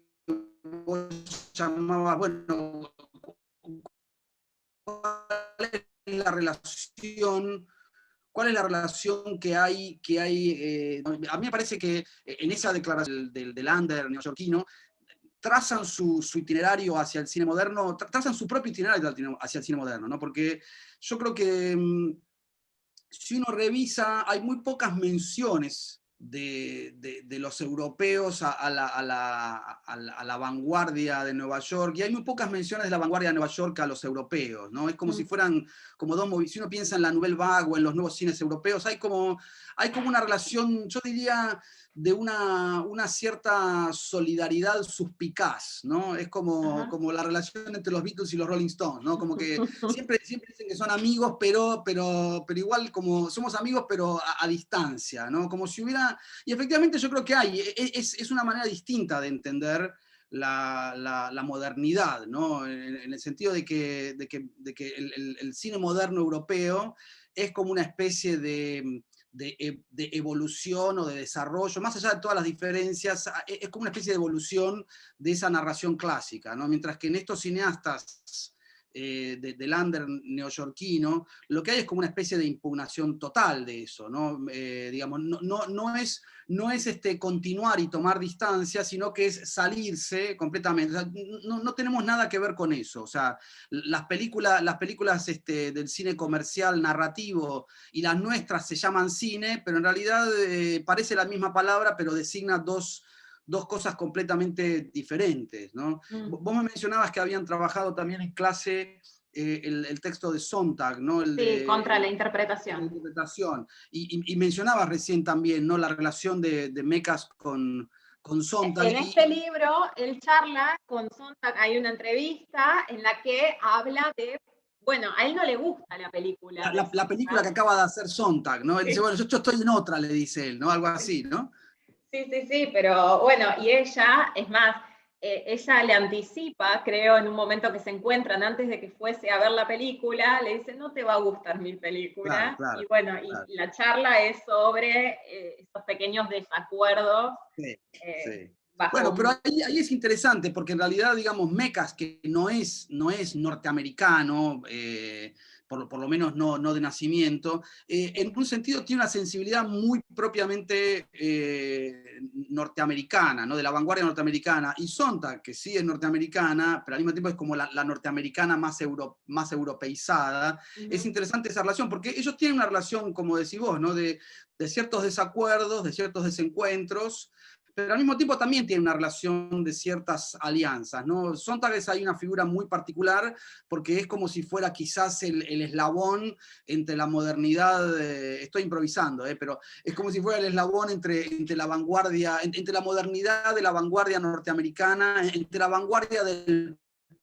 vos llamabas, bueno, ¿cuál es la relación? ¿Cuál es la relación que hay? A mí me parece que en esa declaración del under neoyorquino, trazan su itinerario hacia el cine moderno, trazan su propio itinerario hacia el cine moderno, ¿no? Porque yo creo que si uno revisa, hay muy pocas menciones de los europeos a la vanguardia de Nueva York, y hay muy pocas menciones de la vanguardia de Nueva York a los europeos, ¿no? Es como si fueran como dos movidas. Si uno piensa en la Nouvelle Vague o en los nuevos cines europeos, hay como una relación, yo diría, de una cierta solidaridad suspicaz, ¿no? Es como la relación entre los Beatles y los Rolling Stones, ¿no? Como que siempre dicen que son amigos, pero igual como somos amigos, pero a distancia, ¿no? Como si hubiera... Y efectivamente yo creo que hay, es una manera distinta de entender la modernidad, ¿no? En el sentido de que el cine moderno europeo es como una especie de evolución o de desarrollo, más allá de todas las diferencias, es como una especie de evolución de esa narración clásica, ¿no? Mientras que en estos cineastas del under neoyorquino, lo que hay es como una especie de impugnación total de eso, ¿no? Digamos, no es continuar y tomar distancia, sino que es salirse completamente. O sea, no tenemos nada que ver con eso. O sea, las películas del cine comercial narrativo y las nuestras se llaman cine, pero en realidad parece la misma palabra, pero designa dos cosas completamente diferentes, ¿no? Vos me mencionabas que habían trabajado también en clase el texto de Sontag, ¿no? Sí, contra la interpretación. Y mencionabas recién también, ¿no? La relación de Mekas con Sontag. En este libro, él charla con Sontag, hay una entrevista en la que habla de, bueno, a él no le gusta la película. La película que acaba de hacer Sontag, ¿no? Él dice, bueno, yo estoy en otra, le dice él, ¿no? Algo así, ¿no? Sí, pero bueno, y ella, es más, ella le anticipa, creo, en un momento que se encuentran antes de que fuese a ver la película, le dice, no te va a gustar mi película. Claro, y bueno, claro. y la charla es sobre esos pequeños desacuerdos. Sí. Bajo Bueno, pero ahí es interesante, porque en realidad, digamos, Mekas, que no es norteamericano, por lo menos no de nacimiento, en un sentido tiene una sensibilidad muy propiamente norteamericana, ¿no? De la vanguardia norteamericana. Y Sontag, que sí es norteamericana, pero al mismo tiempo es como la norteamericana más europeizada. Es interesante esa relación, porque ellos tienen una relación, como decís vos, ¿no? De ciertos desacuerdos, de ciertos desencuentros, pero al mismo tiempo también tiene una relación de ciertas alianzas, ¿no? Sontag hay una figura muy particular porque es como si fuera quizás el eslabón entre la modernidad, estoy improvisando, pero es como si fuera el eslabón entre la vanguardia, entre la modernidad de la vanguardia norteamericana, entre la vanguardia del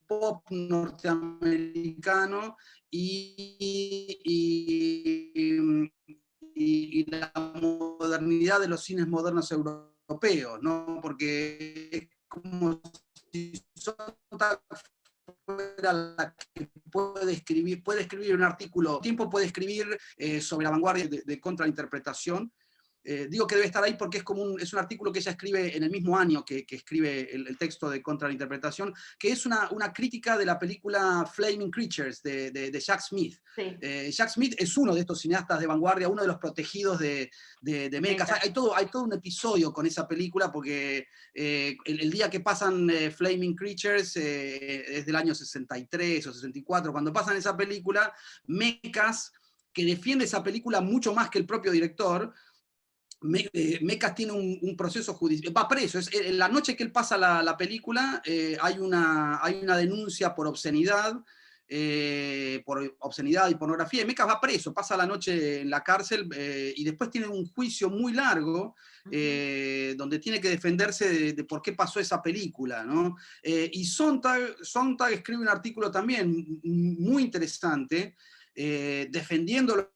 pop norteamericano y la modernidad de los cines modernos europeos, ¿no? Porque es como si Sontag fuera la que puede escribir un artículo, tiempo puede escribir sobre la vanguardia de contrainterpretación. Digo que debe estar ahí porque es un artículo que ella escribe en el mismo año que escribe el texto de Contrainterpretación, que es una crítica de la película Flaming Creatures de Jack Smith. Sí. Jack Smith es uno de estos cineastas de vanguardia, uno de los protegidos de Mekas. Hay todo un episodio con esa película porque el día que pasan Flaming Creatures es del año 63 o 64. Cuando pasan esa película, Mekas, que defiende esa película mucho más que el propio director, Mecas tiene un proceso judicial, va preso. La noche que él pasa la película, hay una denuncia por obscenidad y pornografía, y Mecas va preso, pasa la noche en la cárcel, y después tiene un juicio muy largo, donde tiene que defenderse de por qué pasó esa película, ¿no? Y Sontag escribe un artículo también muy interesante, defendiendo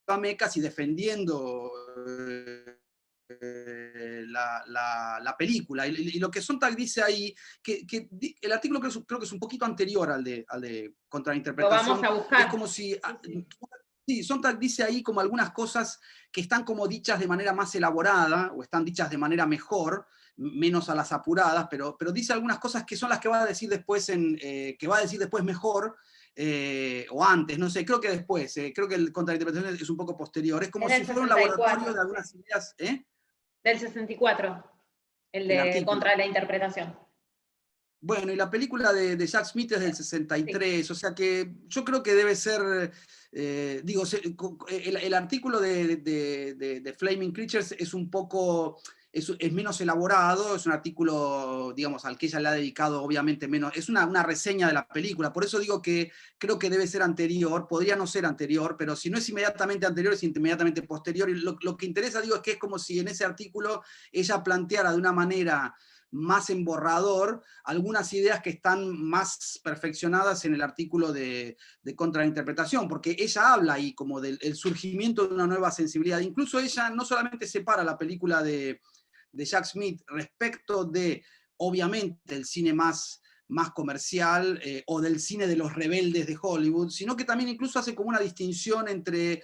a Mecas y defendiendo la película. Y lo que Sontag dice ahí, el artículo creo que es un poquito anterior al de Lo vamos contrainterpretación, a es buscar. como si... Sí, sí. Sí, Sontag dice ahí como algunas cosas que están como dichas de manera más elaborada, o están dichas de manera mejor, menos a las apuradas, pero dice algunas cosas que son las que va a decir después, que va a decir después mejor, o antes, no sé, creo que después, creo que el contrainterpretación es un poco posterior, es como Es si del fuera un laboratorio 64, de algunas ideas, ¿eh? del 64, el El de artículo. contra la interpretación. Bueno, y la película de Jack Smith es del Sí. 63, o sea que yo creo que debe ser, digo, el artículo de Flaming Creatures es un poco, es menos elaborado, es un artículo, digamos, al que ella le ha dedicado obviamente menos, es una reseña de la película, por eso digo que creo que debe ser anterior, podría no ser anterior, pero si no es inmediatamente anterior, es inmediatamente posterior, y lo que interesa, digo, es que es como si en ese artículo ella planteara de una manera más en borrador algunas ideas que están más perfeccionadas en el artículo de contrainterpretación, porque ella habla ahí como del surgimiento de una nueva sensibilidad. Incluso ella no solamente separa la película de Jack Smith respecto de, obviamente, el cine más comercial, o del cine de los rebeldes de Hollywood, sino que también incluso hace como una distinción entre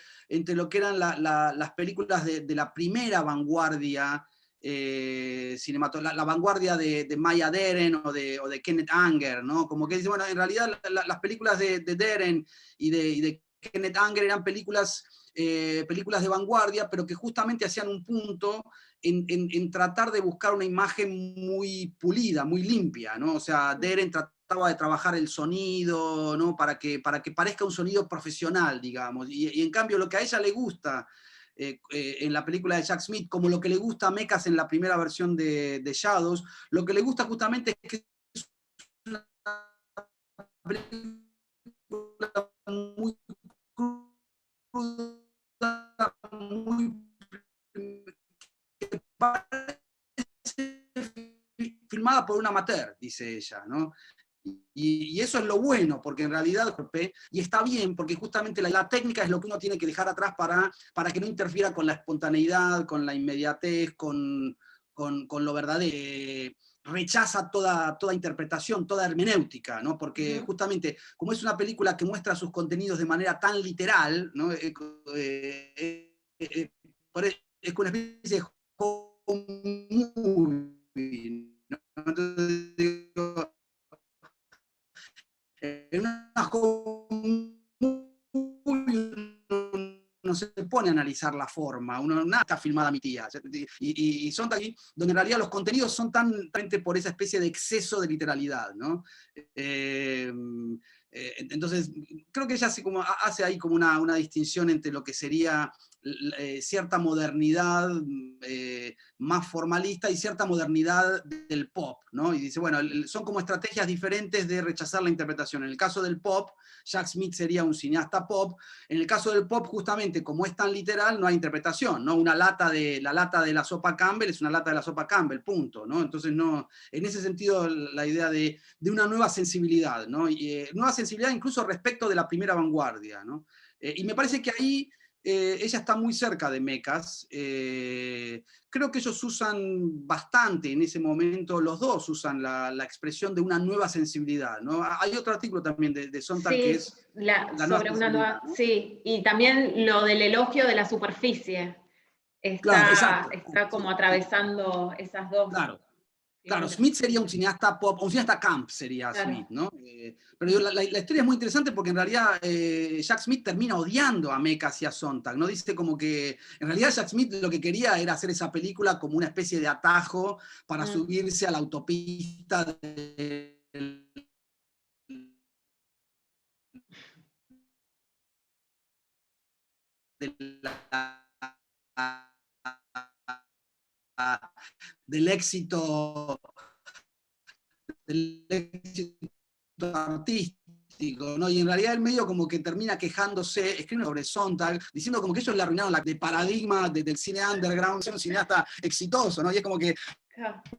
lo que eran las películas de la primera vanguardia, la vanguardia de Maya Deren o de Kenneth Anger, ¿no? Como que dice, bueno, en realidad las películas de Deren y de Kenneth Anger eran películas de vanguardia, pero que justamente hacían un punto en tratar de buscar una imagen muy pulida, muy limpia, ¿no? O sea, Deren trataba de trabajar el sonido, ¿no? Para que parezca un sonido profesional, digamos. Y en cambio, lo que a ella le gusta en la película de Jack Smith, como lo que le gusta a Mecas en la primera versión de Shadows, lo que le gusta justamente es que es una película muy cruda, muy filmada por un amateur, dice ella, ¿no? Y eso es lo bueno, porque en realidad, y está bien, porque justamente la técnica es lo que uno tiene que dejar atrás para que no interfiera con la espontaneidad, con la inmediatez, con lo verdadero. Rechaza toda interpretación, toda hermenéutica, ¿no? Porque justamente, como es una película que muestra sus contenidos de manera tan literal, ¿no? Es una especie de home movie, ¿no? Entonces, digo, en una home movie no se pone a analizar la forma, nada está filmada mi tía. Y son aquí donde en realidad los contenidos son tan por esa especie de exceso de literalidad, ¿no? Eh, entonces, creo que ella hace ahí como una distinción entre lo que sería cierta modernidad más formalista y cierta modernidad del pop, ¿no? Y dice, bueno, son como estrategias diferentes de rechazar la interpretación. En el caso del pop, Jack Smith sería un cineasta pop. En el caso del pop, justamente, como es tan literal, no hay interpretación, ¿no? La lata de la sopa Campbell es una lata de la sopa Campbell, punto, ¿no? Entonces, no, en ese sentido, la idea de una nueva sensibilidad, ¿no? Y, nueva sensibilidad incluso respecto de la primera vanguardia, ¿no? Y me parece que ahí ella está muy cerca de Mecas. Creo que ellos usan bastante en ese momento, los dos usan la expresión de una nueva sensibilidad, ¿no? Hay otro artículo también de Sontag que Sí, es la nueva sobre una sensibilidad, nueva, ¿no? sí, y también lo del elogio de la superficie Claro, está sí, como sí, atravesando esas dos claro. Claro, figuras. Smith sería un cineasta pop, un cineasta camp sería Claro. Smith, ¿no? Pero la historia es muy interesante porque en realidad Jack Smith termina odiando a Mekas y a Sontag, ¿no? Dice como que en realidad Jack Smith lo que quería era hacer esa película como una especie de atajo para Mm. subirse a la autopista de la del éxito artístico, ¿no? Y en realidad el medio como que termina quejándose, escribe sobre Sontag, diciendo como que ellos le arruinaron de paradigma del cine underground, ser un cineasta exitoso, ¿no? Y es como que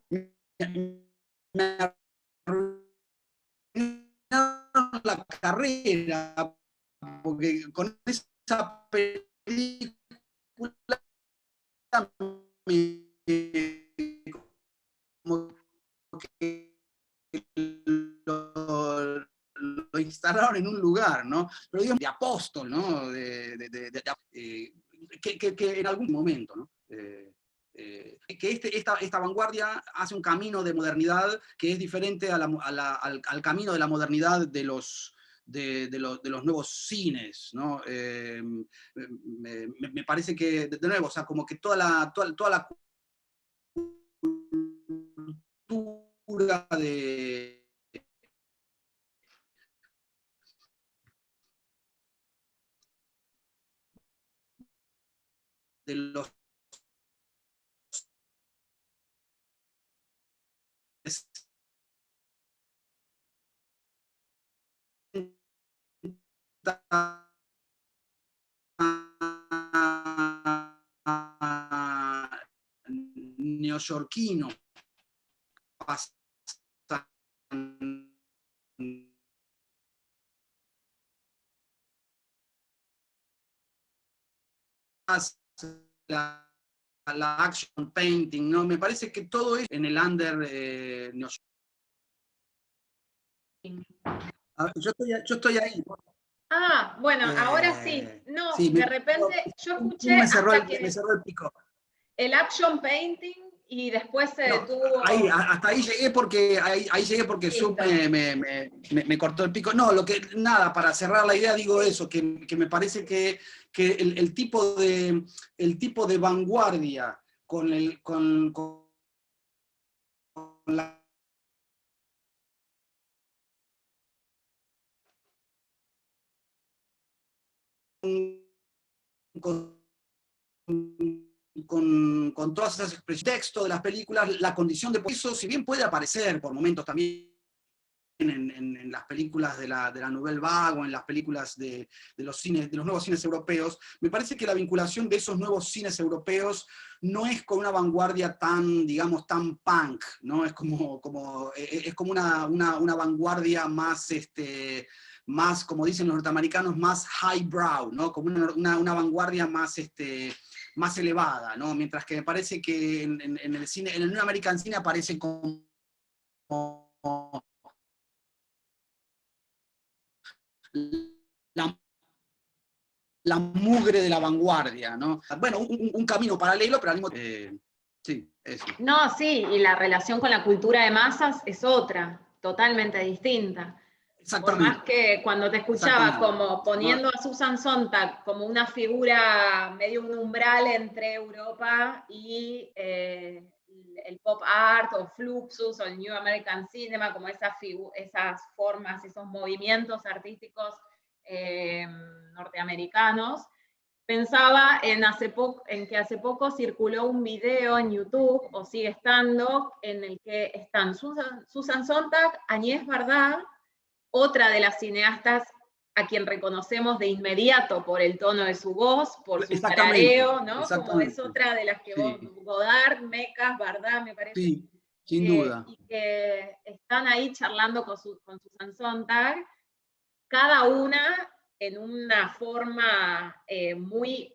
me arruinaron la carrera, porque con esa película como que lo instalaron en un lugar, ¿no? Pero digamos, de apóstol, ¿no? Que en algún momento, ¿no? Esta vanguardia hace un camino de modernidad que es diferente al camino de la modernidad de los nuevos cines, ¿no? Me parece que, de nuevo, o sea, como que toda la cultura de los neoyorquino pasan la action painting, ¿no? Me parece que todo es en el under neoyorquino. Yo estoy ahí. Ah, bueno, ahora sí. No, Sí, de repente yo escuché me cerró hasta que me cerró el pico. el action painting y después se No, detuvo. hasta ahí llegué porque ahí llegué porque Sub me cortó el pico. No, nada, para cerrar la idea digo eso, que me parece que el tipo de vanguardia con la con, con todas esas expresiones, texto de las películas, la condición de eso, si bien puede aparecer por momentos también en las películas de la Nouvelle Vague o en las películas de los nuevos cines europeos, me parece que la vinculación de esos nuevos cines europeos no es con una vanguardia tan, digamos, tan punk, ¿no? Es como una vanguardia más, más, como dicen los norteamericanos, más highbrow, ¿no? Como una vanguardia más, más elevada, ¿no? Mientras que me parece que en el cine, en el New American Cine aparece como la, la mugre de la vanguardia, ¿no? Bueno, un camino paralelo, pero al mismo tiempo. Sí, eso. No, sí, y la relación con la cultura de masas es otra, totalmente distinta. Por más que cuando te escuchaba como poniendo a Susan Sontag como una figura, medio un umbral entre Europa y el pop art o Fluxus o el New American Cinema, como esas formas, esos movimientos artísticos norteamericanos, pensaba en que hace poco circuló un video en YouTube, o sigue estando, en el que están Susan Sontag, Agnès Varda, otra de las cineastas a quien reconocemos de inmediato por el tono de su voz, por su tarareo, ¿no? Como es otra de las que vos, Godard, Mekas, Varda, me parece. Sí, sin duda. Y que están ahí charlando con Susan Sontag, cada una en una forma muy,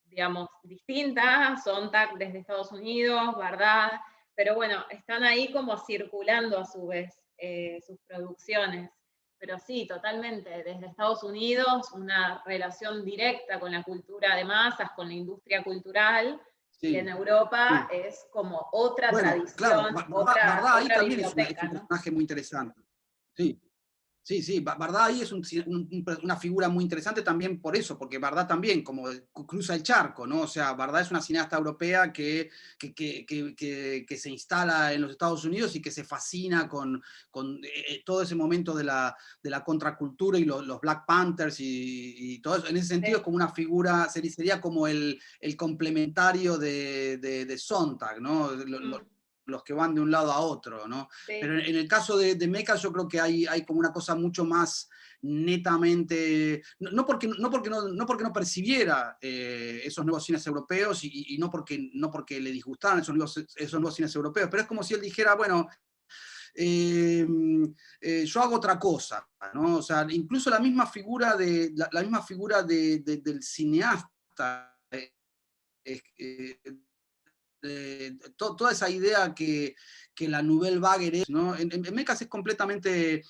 digamos, distinta, Sontag desde Estados Unidos, Verdad, pero bueno, están ahí como circulando a su vez sus producciones. Pero sí, totalmente, desde Estados Unidos, una relación directa con la cultura de masas, con la industria cultural, sí. Y en Europa sí. Es como otra tradición, claro, otra ahí también es un ¿no? personaje muy interesante. Sí. Sí, Varda ahí es una figura muy interesante también por eso, porque Varda también como cruza el charco, ¿no? O sea, Varda es una cineasta europea que se instala en los Estados Unidos y que se fascina con todo ese momento de la contracultura y los Black Panthers y todo eso. En ese sentido sí. Es como una figura, sería como el complementario de Sontag, ¿no? los que van de un lado a otro, ¿no? Sí. Pero en el caso de Mecha yo creo que hay como una cosa mucho más netamente, no porque no percibiera esos nuevos cines europeos y no porque le disgustaran esos nuevos cines europeos, pero es como si él dijera, bueno, yo hago otra cosa, ¿no? O sea, incluso la misma figura, del cineasta, toda esa idea que la Nouvelle Vague es, ¿no? En Mecas es completamente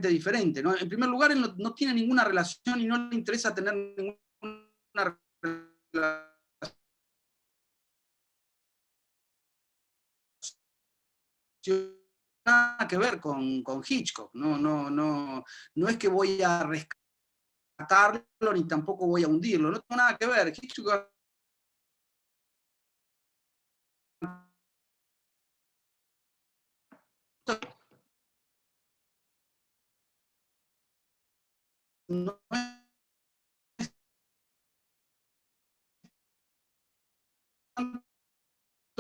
diferente, ¿no? En primer lugar, él no tiene ninguna relación y no le interesa tener ninguna relación nada que ver con Hitchcock, no es que voy a rescatarlo ni tampoco voy a hundirlo, no tengo nada que ver. Hitchcock no es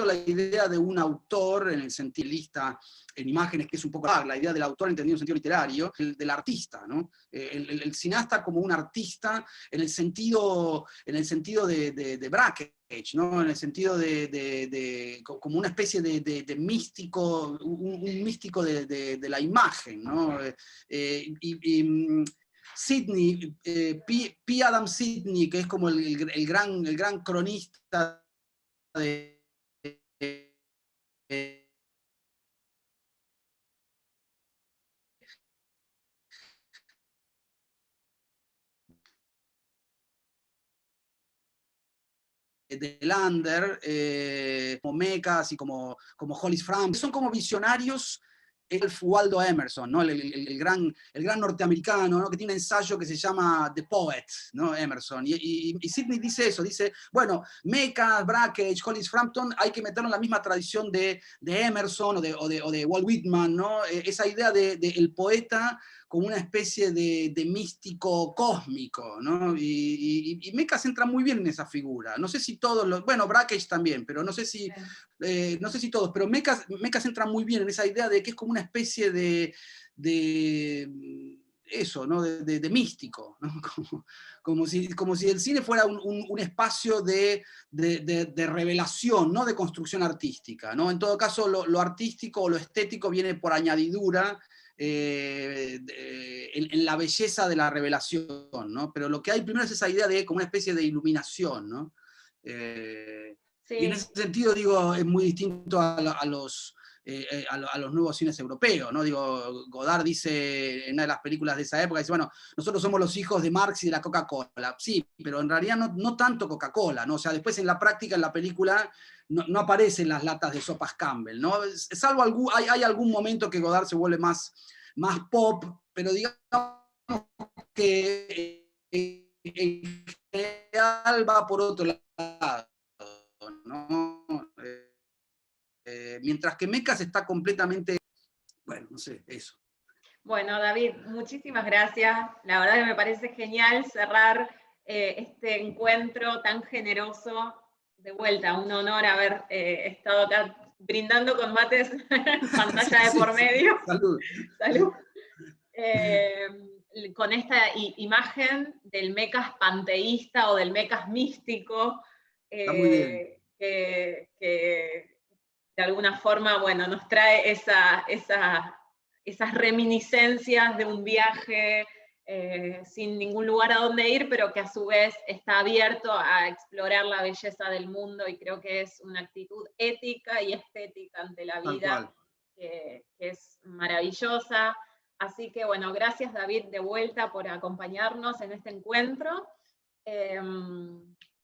la idea de un autor en el sentido lista en imágenes, que es un poco la idea del autor entendido en sentido literario, el del artista, ¿no? El cineasta como un artista en el sentido de Brakhage, ¿no? En el sentido como una especie de místico, un místico de la imagen, ¿no? Sidney, P. Adam Sidney, que es como el gran cronista de Lander, como Mecas y como Hollis Frank, son como visionarios. Waldo Emerson, ¿no? el gran norteamericano, ¿no? Que tiene un ensayo que se llama The Poet, ¿no? Emerson. Y Sidney dice eso, dice, bueno, Mecas, Brakhage, Hollis Frampton, hay que meterlo en la misma tradición de Emerson o de Walt Whitman, ¿no? Esa idea del poeta como una especie de místico cósmico, ¿no? Y Mecas entra muy bien en esa figura. No sé si todos los, bueno, Brakhage también, pero no sé si todos, pero Mecas entra muy bien en esa idea de que es como una especie de eso, ¿no? De místico, ¿no? Como si el cine fuera un espacio de revelación, no de construcción artística, ¿no? En todo caso, lo artístico o lo estético viene por añadidura en la belleza de la revelación, ¿no? Pero lo que hay primero es esa idea de como una especie de iluminación, ¿no? Sí. Y en ese sentido, digo, es muy distinto a los nuevos cines europeos, ¿no? Digo, Godard dice en una de las películas de esa época, dice, bueno, nosotros somos los hijos de Marx y de la Coca-Cola. Sí, pero en realidad no tanto Coca-Cola, ¿no? O sea, después en la práctica, en la película, no aparecen las latas de sopas Campbell, ¿no? Salvo hay algún momento que Godard se vuelve más pop, pero digamos que en general va por otro lado, ¿no? Mientras que Mecas está completamente, bueno, no sé, eso. Bueno, David, muchísimas gracias. La verdad que me parece genial cerrar este encuentro tan generoso. De vuelta, un honor haber estado acá brindando con mates en pantalla de por medio. Salud. Salud. Con esta imagen del Mecas panteísta o del Mecas místico, Está muy bien. que de alguna forma, bueno, nos trae esas reminiscencias de un viaje sin ningún lugar a donde ir, pero que a su vez está abierto a explorar la belleza del mundo, y creo que es una actitud ética y estética ante la vida que es maravillosa. Así que bueno, gracias David de vuelta por acompañarnos en este encuentro.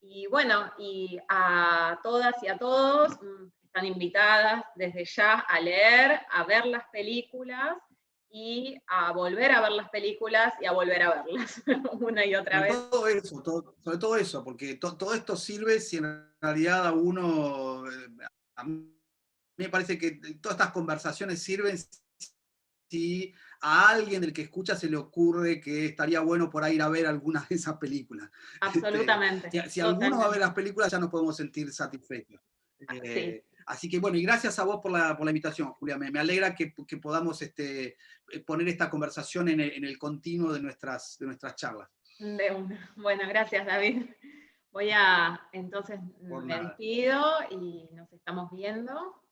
Y bueno, y a todas y a todos están invitadas desde ya a leer, a ver las películas y a volver a ver las películas y a volver a verlas una y otra vez. Sobre todo eso, porque todo esto sirve si en realidad a mí me parece que todas estas conversaciones sirven si a alguien del que escucha se le ocurre que estaría bueno por ahí ir a ver alguna de esas películas. Absolutamente. Si alguno va a ver las películas ya nos podemos sentir satisfechos. Sí. Así que bueno, y gracias a vos por la invitación, Julia. Me alegra que podamos poner esta conversación en el continuo de nuestras charlas. De una. Bueno, gracias, David. Entonces Por me nada. despido y nos estamos viendo.